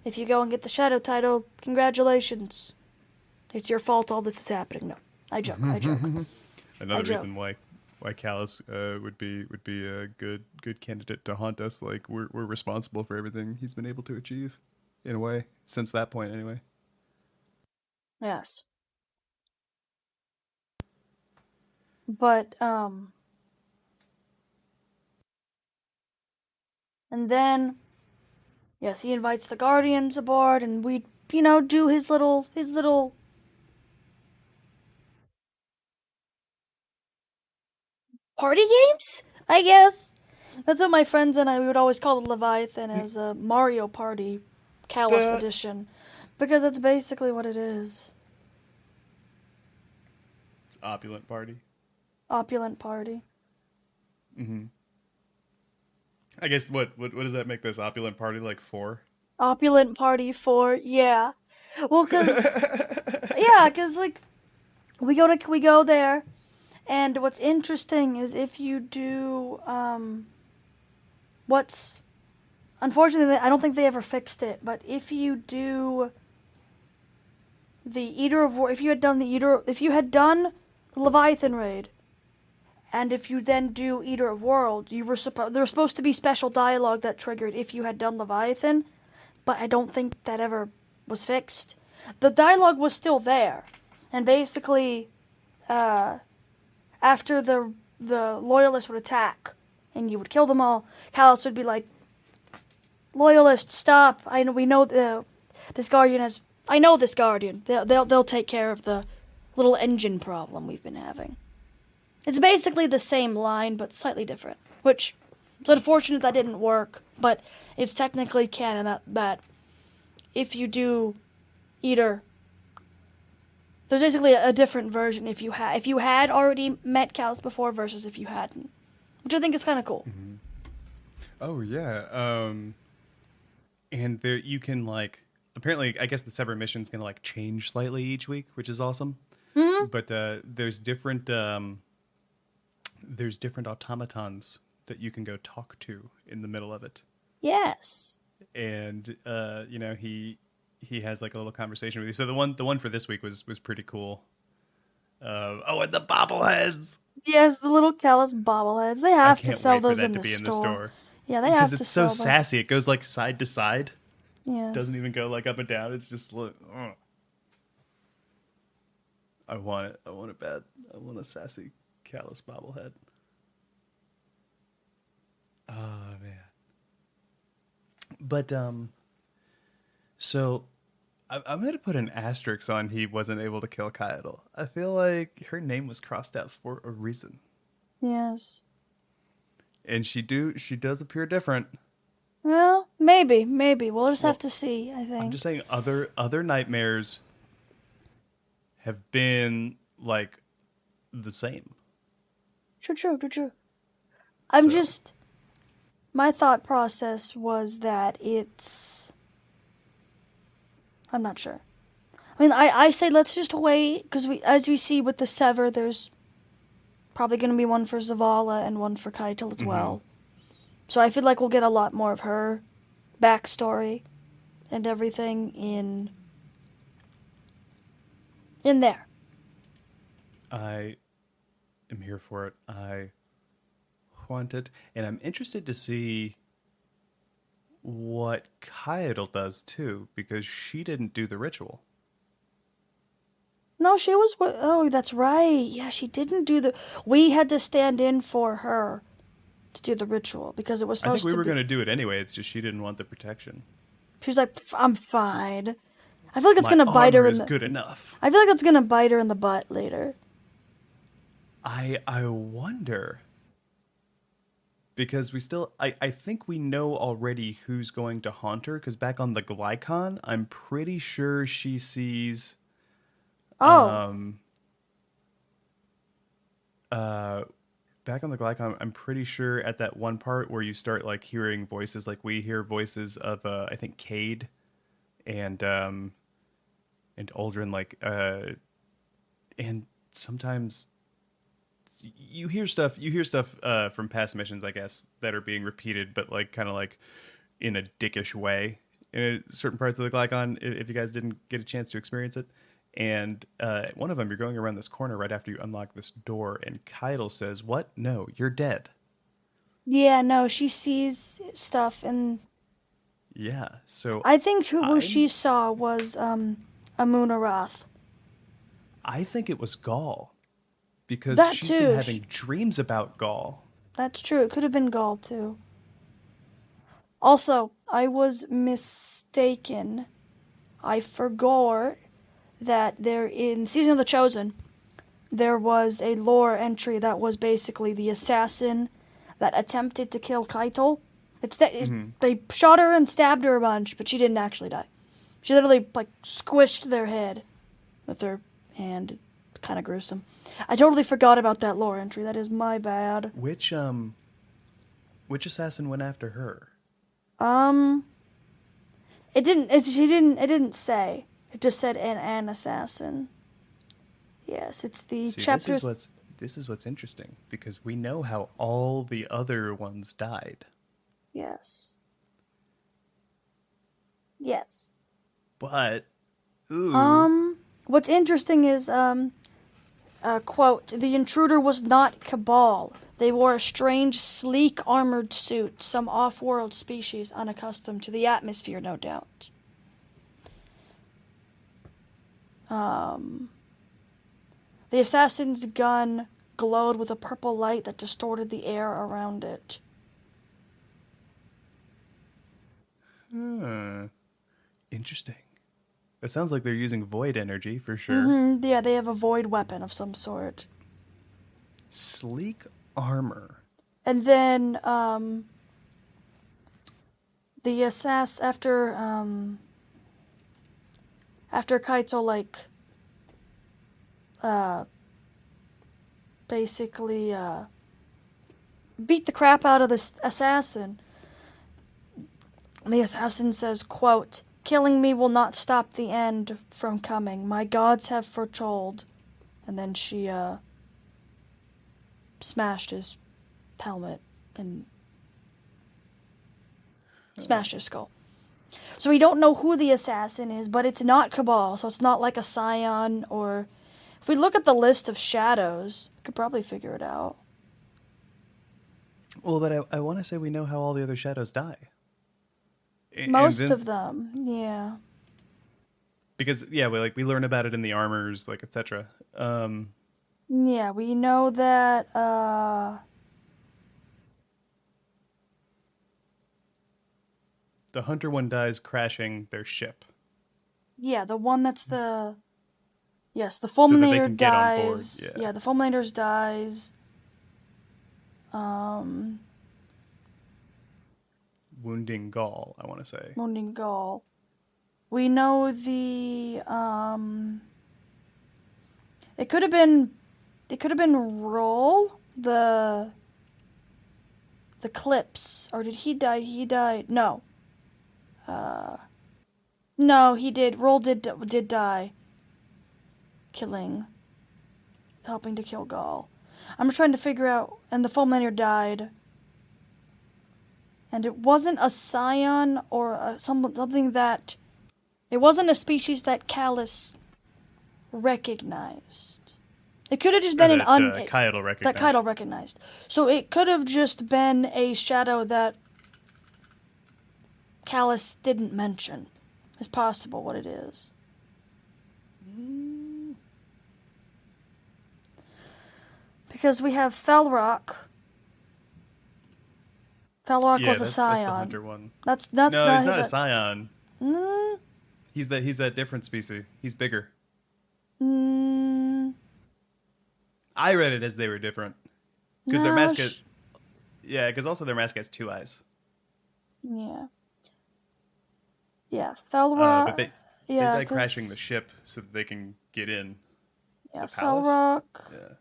if you go and get the shadow title, congratulations. It's your fault all this is happening. No, I joke. Another reason why Callus would be a good candidate to haunt us. Like we're responsible for everything he's been able to achieve, in a way, since that point anyway. Yes. But and then yes, he invites the Guardians aboard, and we do his little party games, I guess. That's what my friends and I, we would always call the Leviathan as a Mario Party Callus edition. Because that's basically what it is. It's opulent party. Opulent party. Mm-hmm. I guess what does that make this opulent party like 4? Opulent party 4, yeah. Well, cause like we go there, and what's interesting is if you do unfortunately I don't think they ever fixed it, but if you do the Eater of War, if you had done the Leviathan raid, and if you then do Eater of Worlds, there was supposed to be special dialogue that triggered if you had done Leviathan, but I don't think that ever was fixed. The dialogue was still there, and basically, after the loyalists would attack, and you would kill them all, Callus would be like, "Loyalists, stop! We know this Guardian has. I know this Guardian. They'll take care of the little engine problem we've been having." It's basically the same line, but slightly different. Which, it's unfortunate that didn't work, but it's technically canon that if you do Eater, there's basically a different version if you had already met Callus before versus if you hadn't. Which I think is kind of cool. Mm-hmm. Oh, yeah. And there you can, like, apparently, I guess the separate mission's going to, like, change slightly each week, which is awesome. Mm-hmm. But there's different automatons that you can go talk to in the middle of it. Yes. And he has like a little conversation with you. So the one for this week was pretty cool. And the bobbleheads. Yes, the little Callus bobbleheads. They have to sell those in the store. Yeah, they have to sell them. Because it's so sassy. It goes like side to side. Yes. It doesn't even go like up and down. It's just like, I want it. I want it bad. I want a sassy Callus bobblehead. Oh man. But so I'm going to put an asterisk on he wasn't able to kill Kyle. I feel like her name was crossed out for a reason. Yes. And she does appear different. Well, maybe. We'll just have to see, I think. I'm just saying other nightmares have been like the same. True. I'm just... My thought process was that it's... I'm not sure. I mean, I say let's just wait, because as we see with the Sever, there's probably going to be one for Zavala and one for Keitel as well. So I feel like we'll get a lot more of her backstory and everything in there. I am here for it. I want it. And I'm interested to see what Keitel does, too, because she didn't do the ritual. No, she was... Oh, that's right. Yeah, she didn't do the... We had to stand in for her to do the ritual, because it was supposed to be... I think we were going to do it anyway. It's just she didn't want the protection. She was like, I'm fine. I feel like it's going to bite her in the... good enough. I feel like it's going to bite her in the butt later. I wonder... Because we still... I think we know already who's going to haunt her, because back on the Glycon, I'm pretty sure she sees... Oh. Back on the Glycon, I'm pretty sure at that one part where you start like hearing voices, like we hear voices of I think Cade and Aldrin, like and sometimes you hear stuff from past missions, I guess, that are being repeated, but like kind of like in a dickish way in certain parts of the Glycon, if you guys didn't get a chance to experience it. And one of them, you're going around this corner right after you unlock this door, and Keitel says, "What? No, you're dead." Yeah, no, she sees stuff, and... Yeah, so... I think who she saw was Amunarath. I think it was Gaul. Because that she's too. Been having dreams about Gaul. That's true. It could have been Gaul, too. Also, I was mistaken. I forgot that there, in Season of the Chosen, there was a lore entry that was basically the assassin that attempted to kill Keitel. They shot her and stabbed her a bunch, but she didn't actually die. She literally, like, squished their head with her hand. Kind of gruesome. I totally forgot about that lore entry. That is my bad. Which assassin went after her? It didn't say. It just said an assassin. Yes, it's the chapter... This is what's interesting, because we know how all the other ones died. Yes. Yes. But, ooh. What's interesting is, quote, "The intruder was not Cabal. They wore a strange, sleek, armored suit, some off-world species unaccustomed to the atmosphere, no doubt." The assassin's gun glowed with a purple light that distorted the air around it. Interesting. It sounds like they're using void energy for sure. Mm-hmm. Yeah, they have a void weapon of some sort. Sleek armor. And then, the assassin, after Keitel, like, basically, beat the crap out of this assassin, the assassin says, quote, "Killing me will not stop the end from coming. My gods have foretold." And then she, smashed his helmet and smashed his skull. So we don't know who the assassin is, but it's not Cabal, so it's not like a Scion, or... If we look at the list of shadows, we could probably figure it out. Well, but I want to say we know how all the other shadows die. Most of them, yeah. Because, yeah, we learn about it in the armors, like, etc. Yeah, we know that, the Hunter one dies crashing their ship. Yeah, the one that's the... Yes, the Fulminator dies. Yeah, the Fulminator dies. Wounding Gaul, I want to say. Wounding Gaul. We know the... It could have been Roll, the Clips. Or did he die? He died... No. No, he did. Roll did die, helping to kill Gaul. I'm trying to figure out, and the Fulminator died. And it wasn't a scion or something that... It wasn't a species that Callus recognized. It could have just been Kaido recognized. That Kaido recognized. So it could have just been a shadow that Callus didn't mention. It's possible what it is. Because we have Felrock. Felrock was a scion. That's the hunter one. That's no, he's not a scion. He's that different species. He's bigger. I read it as they were different. Because their mask has... Yeah, because also their mask has 2 eyes. Yeah. Yeah, Felrock... but they died crashing the ship so that they can get in. Yeah, the palace. Felrock... Yeah.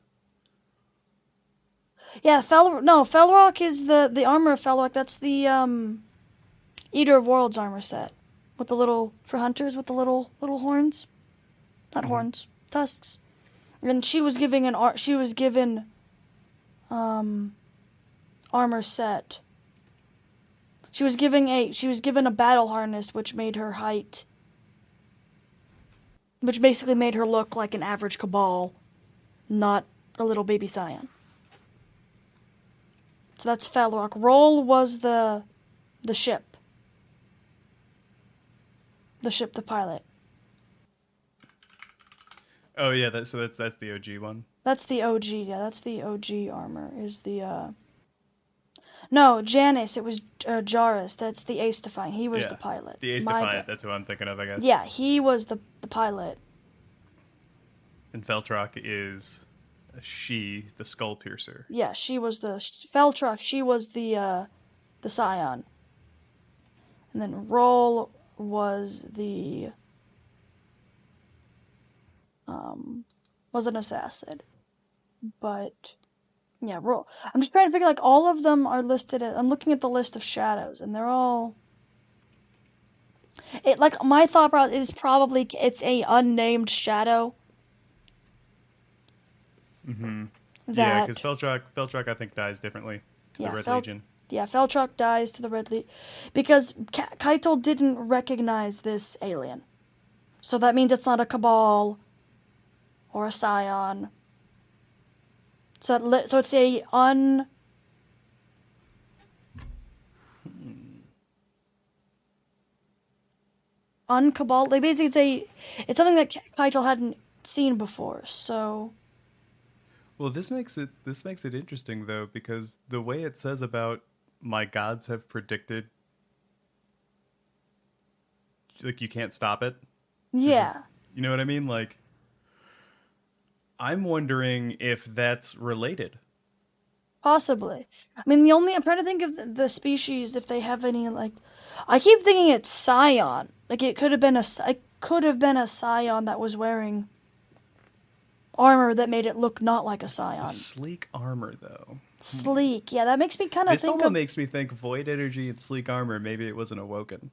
Yeah, Felrock is the armor of Felrock. That's the Eater of Worlds armor set with the little for hunters with the little horns, not horns, tusks. And she was given armor set. She was given a battle harness which made her height, which basically made her look like an average Cabal, not a little baby scion. So that's Felrock. Roll was the ship. The pilot. Oh yeah, that's the OG one. That's the OG. Yeah, that's the OG armor. Is the No, Janus. It was Jarus. That's the Ace Defiant. He was the pilot. The Ace Defiant. That's who I'm thinking of, I guess. Yeah, he was the pilot. And Feltrock is the Skull Piercer. Yeah, she was the Feltrock. She was the scion. And then Roll was an assassin. But yeah, Roll. I'm just trying to figure, like, all of them are listed as... I'm looking at the list of shadows, and they're all... my thought process is probably it's a unnamed shadow. Mm-hmm. Yeah, because Feltrock I think dies differently to the Red Legion. Yeah, Feltrock dies to the Red Legion because Keitel didn't recognize this alien. So that means it's not a Cabal or a Scion. So it's a un-Cabal. Like, basically it's something that Keitel hadn't seen before. So. Well, this makes it interesting though, because the way it says about my gods have predicted, like, you can't stop it. Yeah. You know what I mean? Like, I'm wondering if that's related. Possibly. I mean, I'm trying to think of the species, if they have any, like, I keep thinking it's Scion. Like, it could have been a Scion that was wearing armor that made it look not like a Scion. Sleek armor, though. Sleek, yeah, that makes me kind of think of... This almost makes me think void energy and sleek armor. Maybe it wasn't awoken.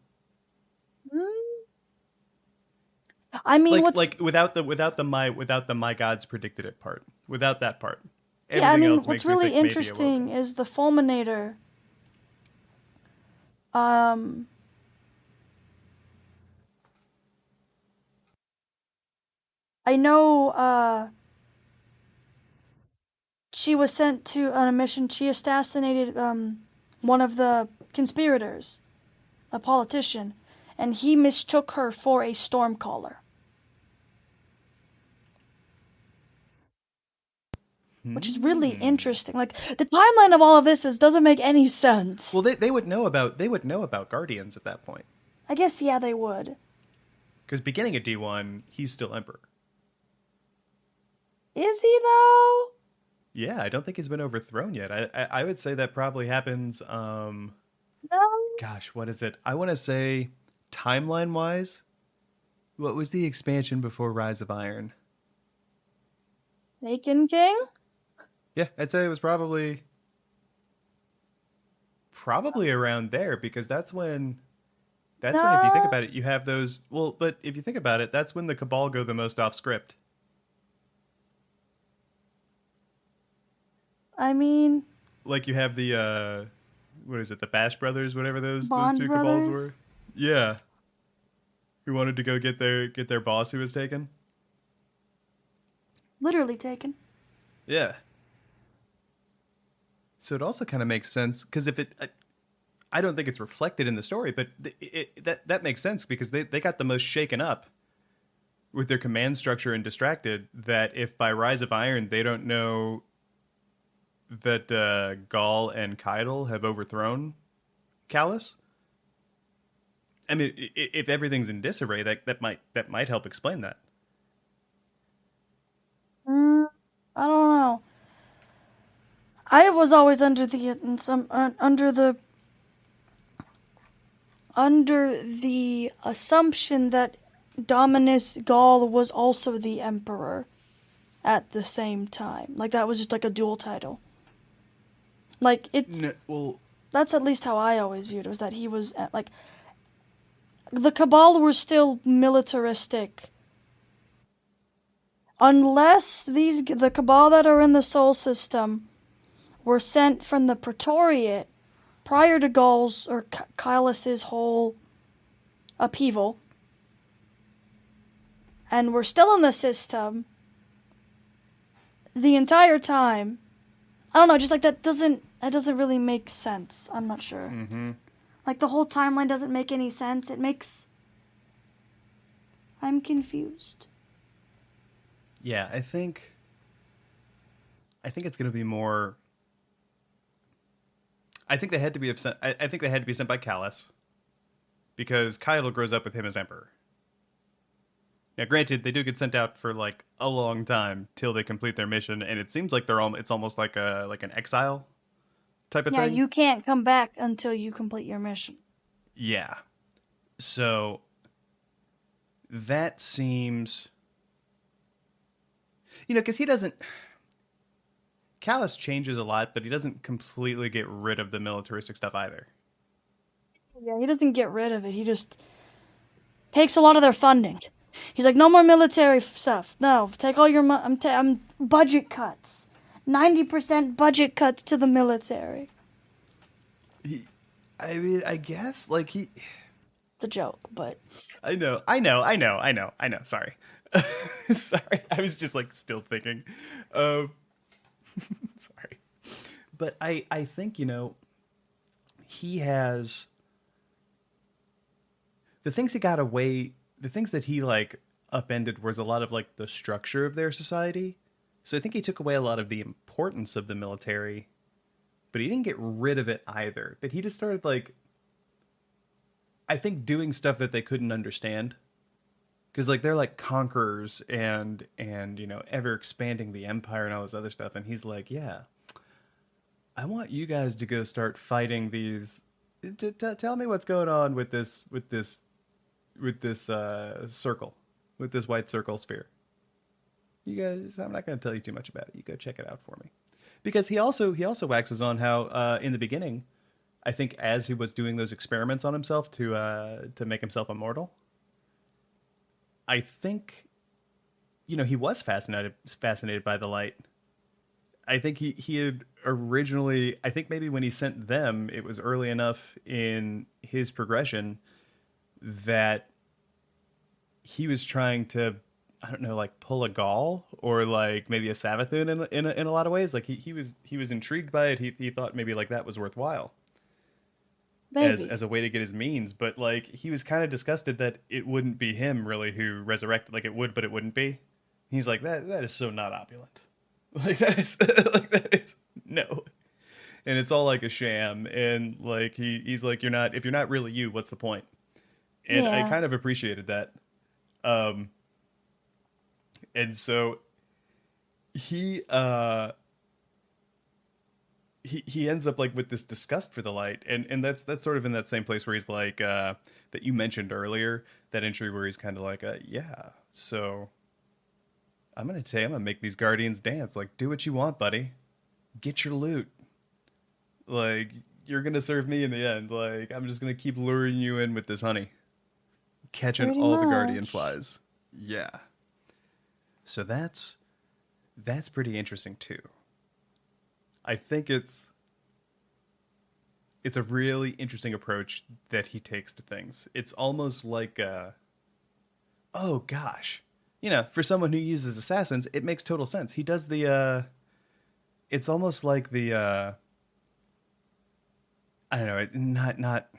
I mean, without the my gods predicted it part. Without that part. Yeah, I mean, what's really interesting is the Fulminator. I know she was sent on a mission. She assassinated one of the conspirators, a politician, and he mistook her for a Stormcaller. Which is really interesting. Like, the timeline of all of this doesn't make any sense. Well, they would know about Guardians at that point. I guess, yeah, they would. Because beginning at D1, he's still Emperor. Is he, though? Yeah, I don't think he's been overthrown yet. I would say that probably happens, No. Gosh, what is it? I want to say, timeline-wise, what was the expansion before Rise of Iron? Taken King? Yeah, I'd say it was probably around there, because that's when That's when, if you think Nah, about it, you have those. Well, but if you think about it, that's when the Cabal go the most off script. I mean, Like you have the what is it, the Bash Brothers, whatever those Bond two Cabals were. Brothers, Yeah, who wanted to go get their boss who was taken. literally taken. Yeah. So it also kind of makes sense because if I don't think it's reflected in the story, but that makes sense because they got the most shaken up with their command structure and distracted that if by Rise of Iron they don't know that Gaul and Keitel have overthrown Callus. I mean, if everything's in disarray, that might help explain that. Mm, I don't know. I was always under the in some under the assumption that Dominus Gaul was also the emperor at the same time. Like that was just like a dual title. Like it's No, well, that's at least how I always viewed it, was that he was like the Cabal were still militaristic unless the Cabal that are in the Sol system were sent from the Praetoriate prior to Gaul's or Kylus's whole upheaval, and were still in the system the entire time. I don't know, just like that doesn't really make sense. I'm not sure. mm-hmm. Like the whole timeline doesn't make any sense. I'm confused. Yeah, I think it's going to be more. I think they had to be sent. I think they had to be sent by Callus because Keitel grows up with him as emperor. Now, granted, they do get sent out for like a long time till they complete their mission, and it seems like it's almost like an exile type of Yeah, thing. you can't come back until you complete your mission. Yeah. So that seems, because he doesn't. Callus changes a lot, but he doesn't completely get rid of the militaristic stuff either. Yeah, he doesn't get rid of it. He just takes a lot of their funding. He's like, no more military stuff. No, take all your money. I'm budget cuts. 90% budget cuts to the military. I mean, I guess like he. It's a joke, but I know. Sorry, sorry. I was just like still thinking. Sorry, but I think he has the things he got away. The things that he like upended was a lot of like the structure of their society. So I think he took away a lot of the importance of the military, but he didn't get rid of it either. But he just started like, I think, doing stuff that they couldn't understand. Because like they're like conquerors and ever expanding the empire and all this other stuff, and he's like, yeah, I want you guys to go start fighting these. Tell me what's going on with this circle, with this white circle sphere. You guys, I'm not going to tell you too much about it. You go check it out for me, because he also waxes on how in the beginning, I think as he was doing those experiments on himself to make himself immortal, I think, he was fascinated by the light. I think he had originally, I think maybe when he sent them, it was early enough in his progression that he was trying to, I don't know, like pull a Gaul or like maybe a Savathun in a lot of ways. Like he was intrigued by it. He thought maybe like that was worthwhile maybe. as a way to get his means, but like he was kind of disgusted that it wouldn't be him really who resurrected. Like it would, but it wouldn't be. He's like, that is so not opulent. Like that is like that is no. And it's all like a sham, and like he's like, if you're not really you, what's the point? And I Yeah. kind of appreciated that. And so he he ends up like with this disgust for the light, and that's sort of in that same place where he's like that you mentioned earlier, that entry where he's kind of like yeah, so I'm gonna make these guardians dance. Like, do what you want, buddy. Get your loot. Like, you're gonna serve me in the end. Like, I'm just gonna keep luring you in with this honey, catching Pretty all the guardian much. flies. Yeah. So that's pretty interesting too. I think it's a really interesting approach that he takes to things. It's almost like oh gosh. For someone who uses assassins, it makes total sense. He does the it's almost like the I don't know, not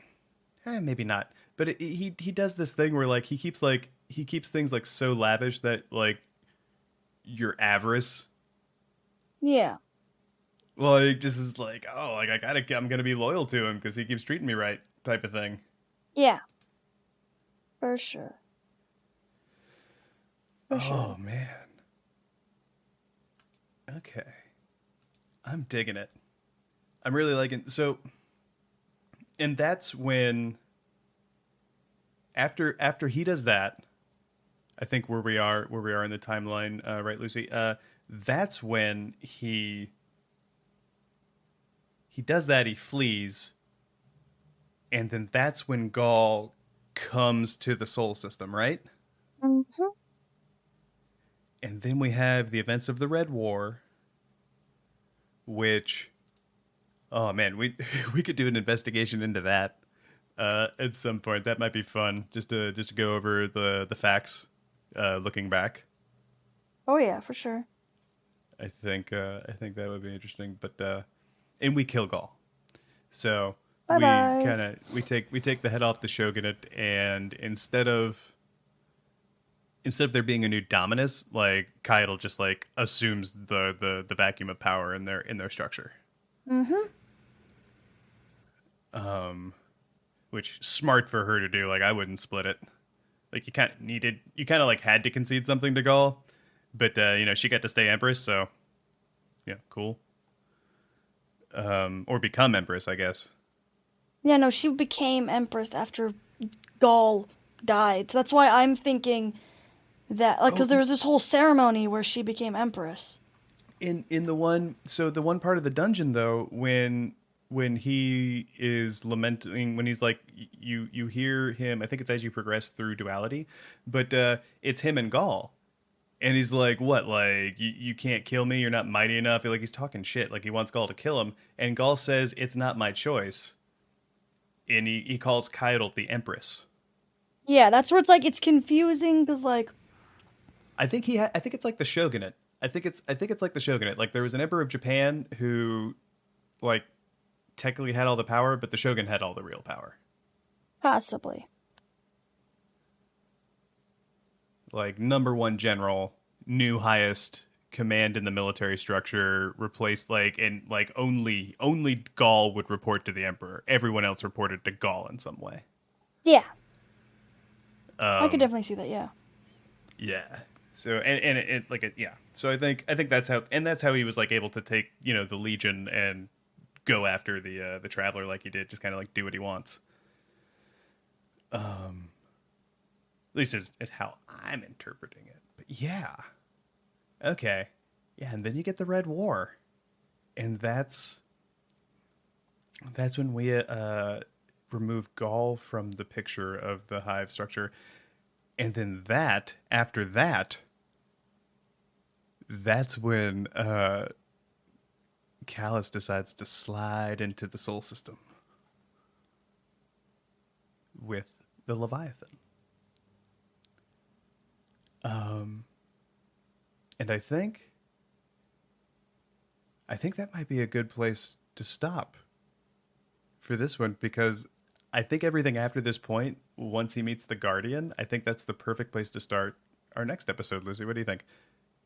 maybe not, but he does this thing where like he keeps things like so lavish that like your avarice Yeah. like just is like, oh, like I'm gonna be loyal to him because he keeps treating me right type of thing. Yeah. For sure. For sure. Oh man. Okay. I'm digging it. I'm really liking so and that's when after he does that, I think where we are in the timeline, right, Lucy? That's when he does that, he flees, and then that's when Gaul comes to the Soul System, right? Mm-hmm. And then we have the events of the Red War, which, oh man, we we could do an investigation into that at some point. That might be fun, just to go over the facts, looking back. Oh yeah, for sure. I think that would be interesting. But and we kill Gaul, so Bye we bye. kind of we take the head off the shogunate, and instead of there being a new dominus, like Kaitel just like assumes the vacuum of power in their structure. Mm-hmm. Which smart for her to do. Like I wouldn't split it. Like you kind of like had to concede something to Gaul, but she got to stay empress, so yeah, cool. Or become empress, I guess. Yeah, no, she became empress after Gaul died. So that's why I'm thinking that, like, because Oh, there was this whole ceremony where she became empress. in the one part of the dungeon though, when he is lamenting, when he's like, you hear him. I think it's as you progress through duality, but it's him and Gaul. And he's like, what? Like, you can't kill me? You're not mighty enough? Like, he's talking shit. Like, he wants Gaul to kill him. And Gaul says, it's not my choice. And he calls Kaitel the Empress. Yeah, that's where it's like it's confusing because like I think it's like the shogunate. I think it's like the shogunate. Like, there was an emperor of Japan who, like, technically had all the power, but the shogun had all the real power. possibly. Like, number one general, new highest command in the military structure, replaced like and like only Gaul would report to the emperor. Everyone else reported to Gaul in some way. Yeah, I could Um, definitely see that. Yeah. yeah. So and it like it yeah. So I think that's how he was like able to take the legion and go after the traveler like he did, just kind of like do what he wants. At least is how I'm interpreting it. But yeah, okay, yeah, and then you get the Red War, and that's when we remove Gaul from the picture of the hive structure, and then after that, that's when Callus decides to slide into the Soul System with the Leviathan. And I think that might be a good place to stop for this one, because I think everything after this point, once he meets the Guardian, I think that's the perfect place to start our next episode. Lucy, what do you think?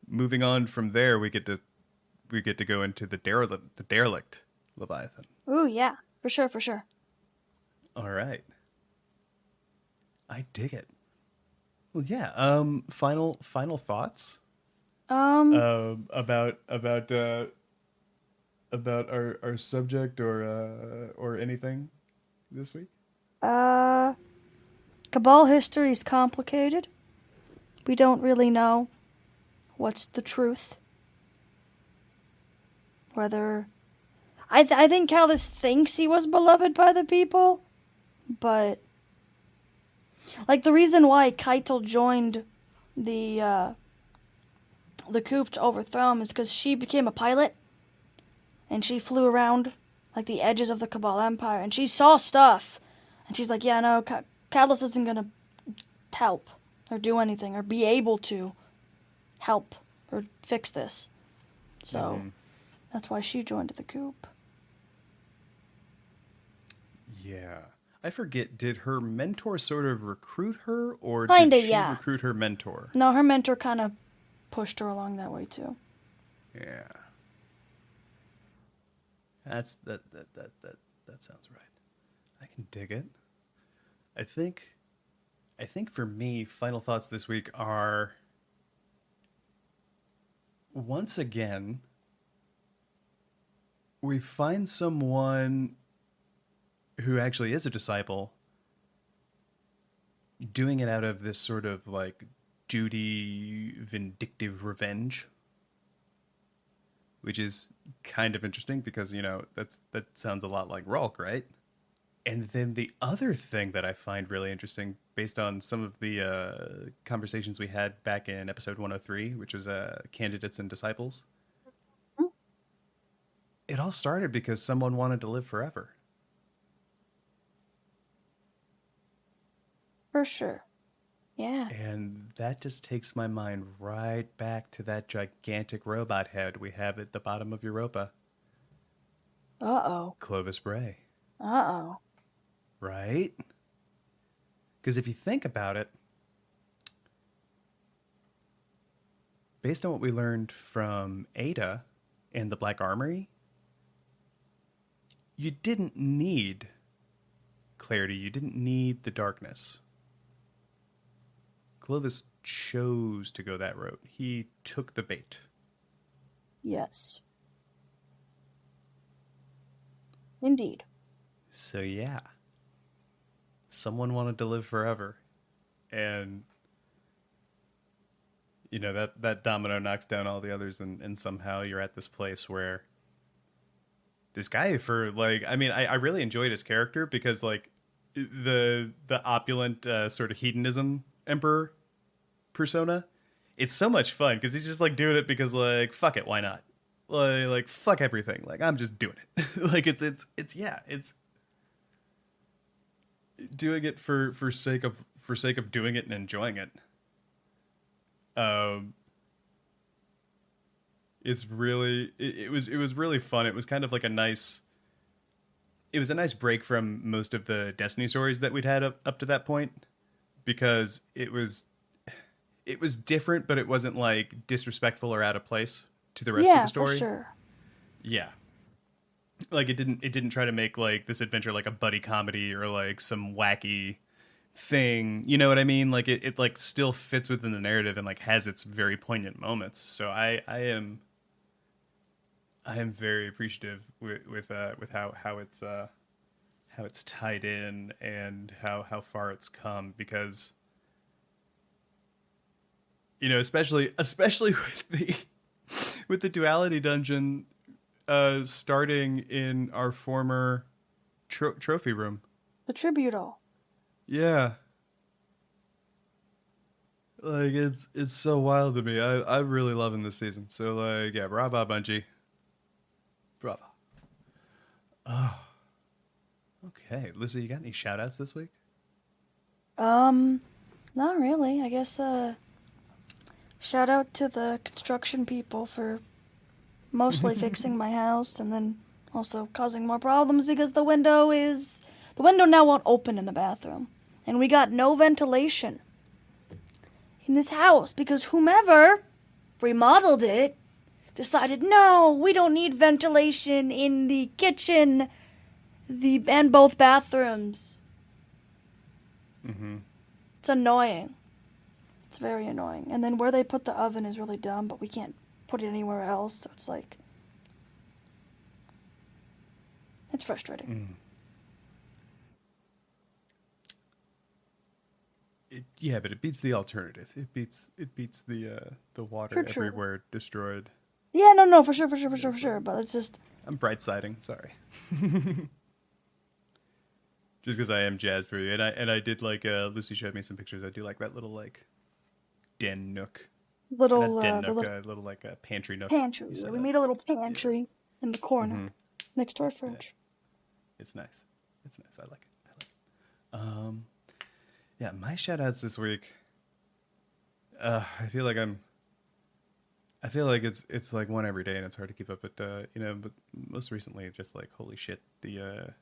Moving on from there, we get to go into the derelict Leviathan. Ooh, yeah, for sure, for sure. All right, I dig it. Well, yeah. Final thoughts Um, about our subject or anything this week. uh, Cabal history is complicated. We don't really know what's the truth. Whether I think Callus thinks he was beloved by the people, but like the reason why Keitel joined the coup to overthrow him is because she became a pilot, and she flew around like the edges of the Cabal Empire, and she saw stuff, and she's like, yeah, no, Callus isn't gonna help or do anything or be able to help or fix this. So that's why she joined the coup. Yeah. I forget, did her mentor sort of recruit her, or Kinda, did she yeah. recruit her mentor? No, her mentor kind of pushed her along that way too. Yeah. That sounds right. I can dig it. I think for me, final thoughts this week are, once again, we find someone who actually is a disciple doing it out of this sort of like duty, vindictive revenge, which is kind of interesting because, you know, that sounds a lot like Ralk, right? And then the other thing that I find really interesting, based on some of the conversations we had back in episode 103, which was Candidates and Disciples, it all started because someone wanted to live forever. For sure. Yeah. And that just takes my mind right back to that gigantic robot head we have at the bottom of Europa. Uh-oh. Clovis Bray. Uh-oh. Right? Because if you think about it, based on what we learned from Ada and the Black Armory, you didn't need clarity. You didn't need the darkness. Clovis chose to go that route. He took the bait. Yes. Indeed. So yeah. Someone wanted to live forever. And you know, that domino knocks down all the others, and somehow you're at this place where this guy, for like, I mean, I really enjoyed his character because like the opulent sort of hedonism emperor persona, it's so much fun because he's just like doing it because like, fuck it, why not? Like fuck everything. Like I'm just doing it. Like it's doing it for sake of doing it and enjoying it. It's really it was really fun. It was kind of like a nice break from most of the Destiny stories that we'd had up to that point, because it was different, but it wasn't like disrespectful or out of place to the rest of the story. Yeah, for sure. Yeah. Like it didn't try to make like this adventure like a buddy comedy or like some wacky thing. You know what I mean? Like it like still fits within the narrative and like has its very poignant moments. So I am very appreciative with how it's tied in and how far it's come, because you know, especially with the duality dungeon starting in our former trophy room. The tribunal. Yeah. Like it's so wild to me. I'm really loving this season. So like, yeah, bravo Bungie. Bravo. Oh. Okay, Lizzie, you got any shout outs this week? Not really. I guess shout out to the construction people for mostly fixing my house, and then also causing more problems because the window now won't open in the bathroom, and we got no ventilation in this house because whomever remodeled it decided, no, we don't need ventilation in the kitchen and both bathrooms. Mm-hmm. It's annoying. It's very annoying. And then where they put the oven is really dumb, but we can't put it anywhere else, so it's like, it's frustrating. Yeah, but it beats the alternative. It beats the water everywhere destroyed. Yeah, no, for sure. But it's just, I'm bright-siding. Sorry. Just because I am jazzed for you, and I did like Lucy showed me some pictures. I do like that little like den nook, Little, not den the nook, little little like pantry nook. pantry. You Yeah, said we that. made a little pantry in the corner Mm-hmm. next to our fridge. It's nice. It's nice. I like it. Yeah, my shout-outs this week. I feel like it's like one every day, and it's hard to keep up. But but most recently, just like holy shit, the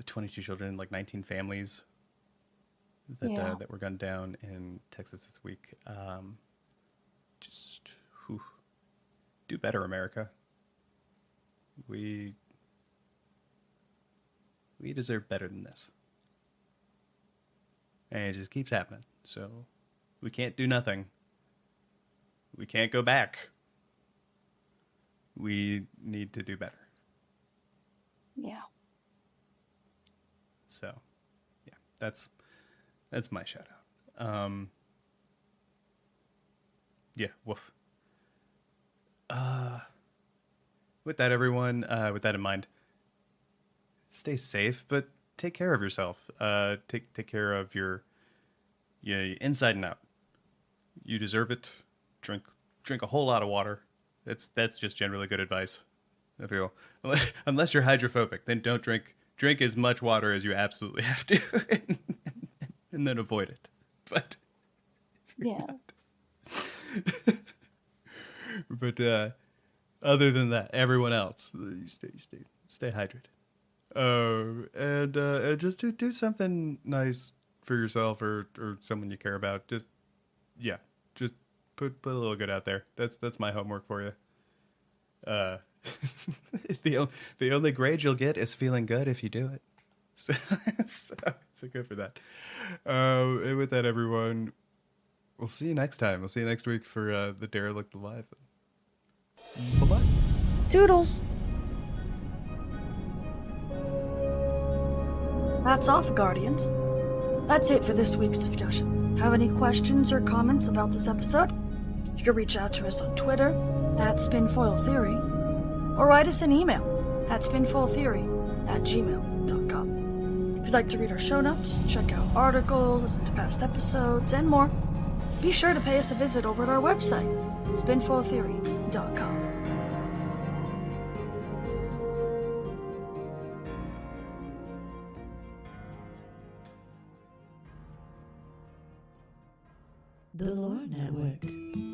22 children, like 19 families that were gunned down in Texas this week. Just do better, America. We deserve better than this, and it just keeps happening. So we can't do nothing. We can't go back. We need to do better. Yeah. So, yeah, that's my shout out. Yeah, woof. With that, everyone, with that in mind, stay safe, but take care of yourself. Take care of your inside and out. You deserve it. Drink a whole lot of water. That's just generally good advice. I feel unless you're hydrophobic, then don't drink. Drink as much water as you absolutely have to, and then avoid it. But Yeah. but other than that, everyone else, you stay hydrated. And just do something nice for yourself or someone you care about. Just put a little good out there. That's my homework for you. The only grade you'll get is feeling good if you do it. So good for that. And with that, everyone, we'll see you next time. We'll see you next week for the Derelict Leviathan. Bye-bye. Toodles. Hats off, Guardians. That's it for this week's discussion. Have any questions or comments about this episode? You can reach out to us on Twitter @SpinfoilTheory or write us an email at spinfoiltheory@gmail.com. If you'd like to read our show notes, check out articles, listen to past episodes, and more, be sure to pay us a visit over at our website, spinfoiltheory.com. The Lore Network.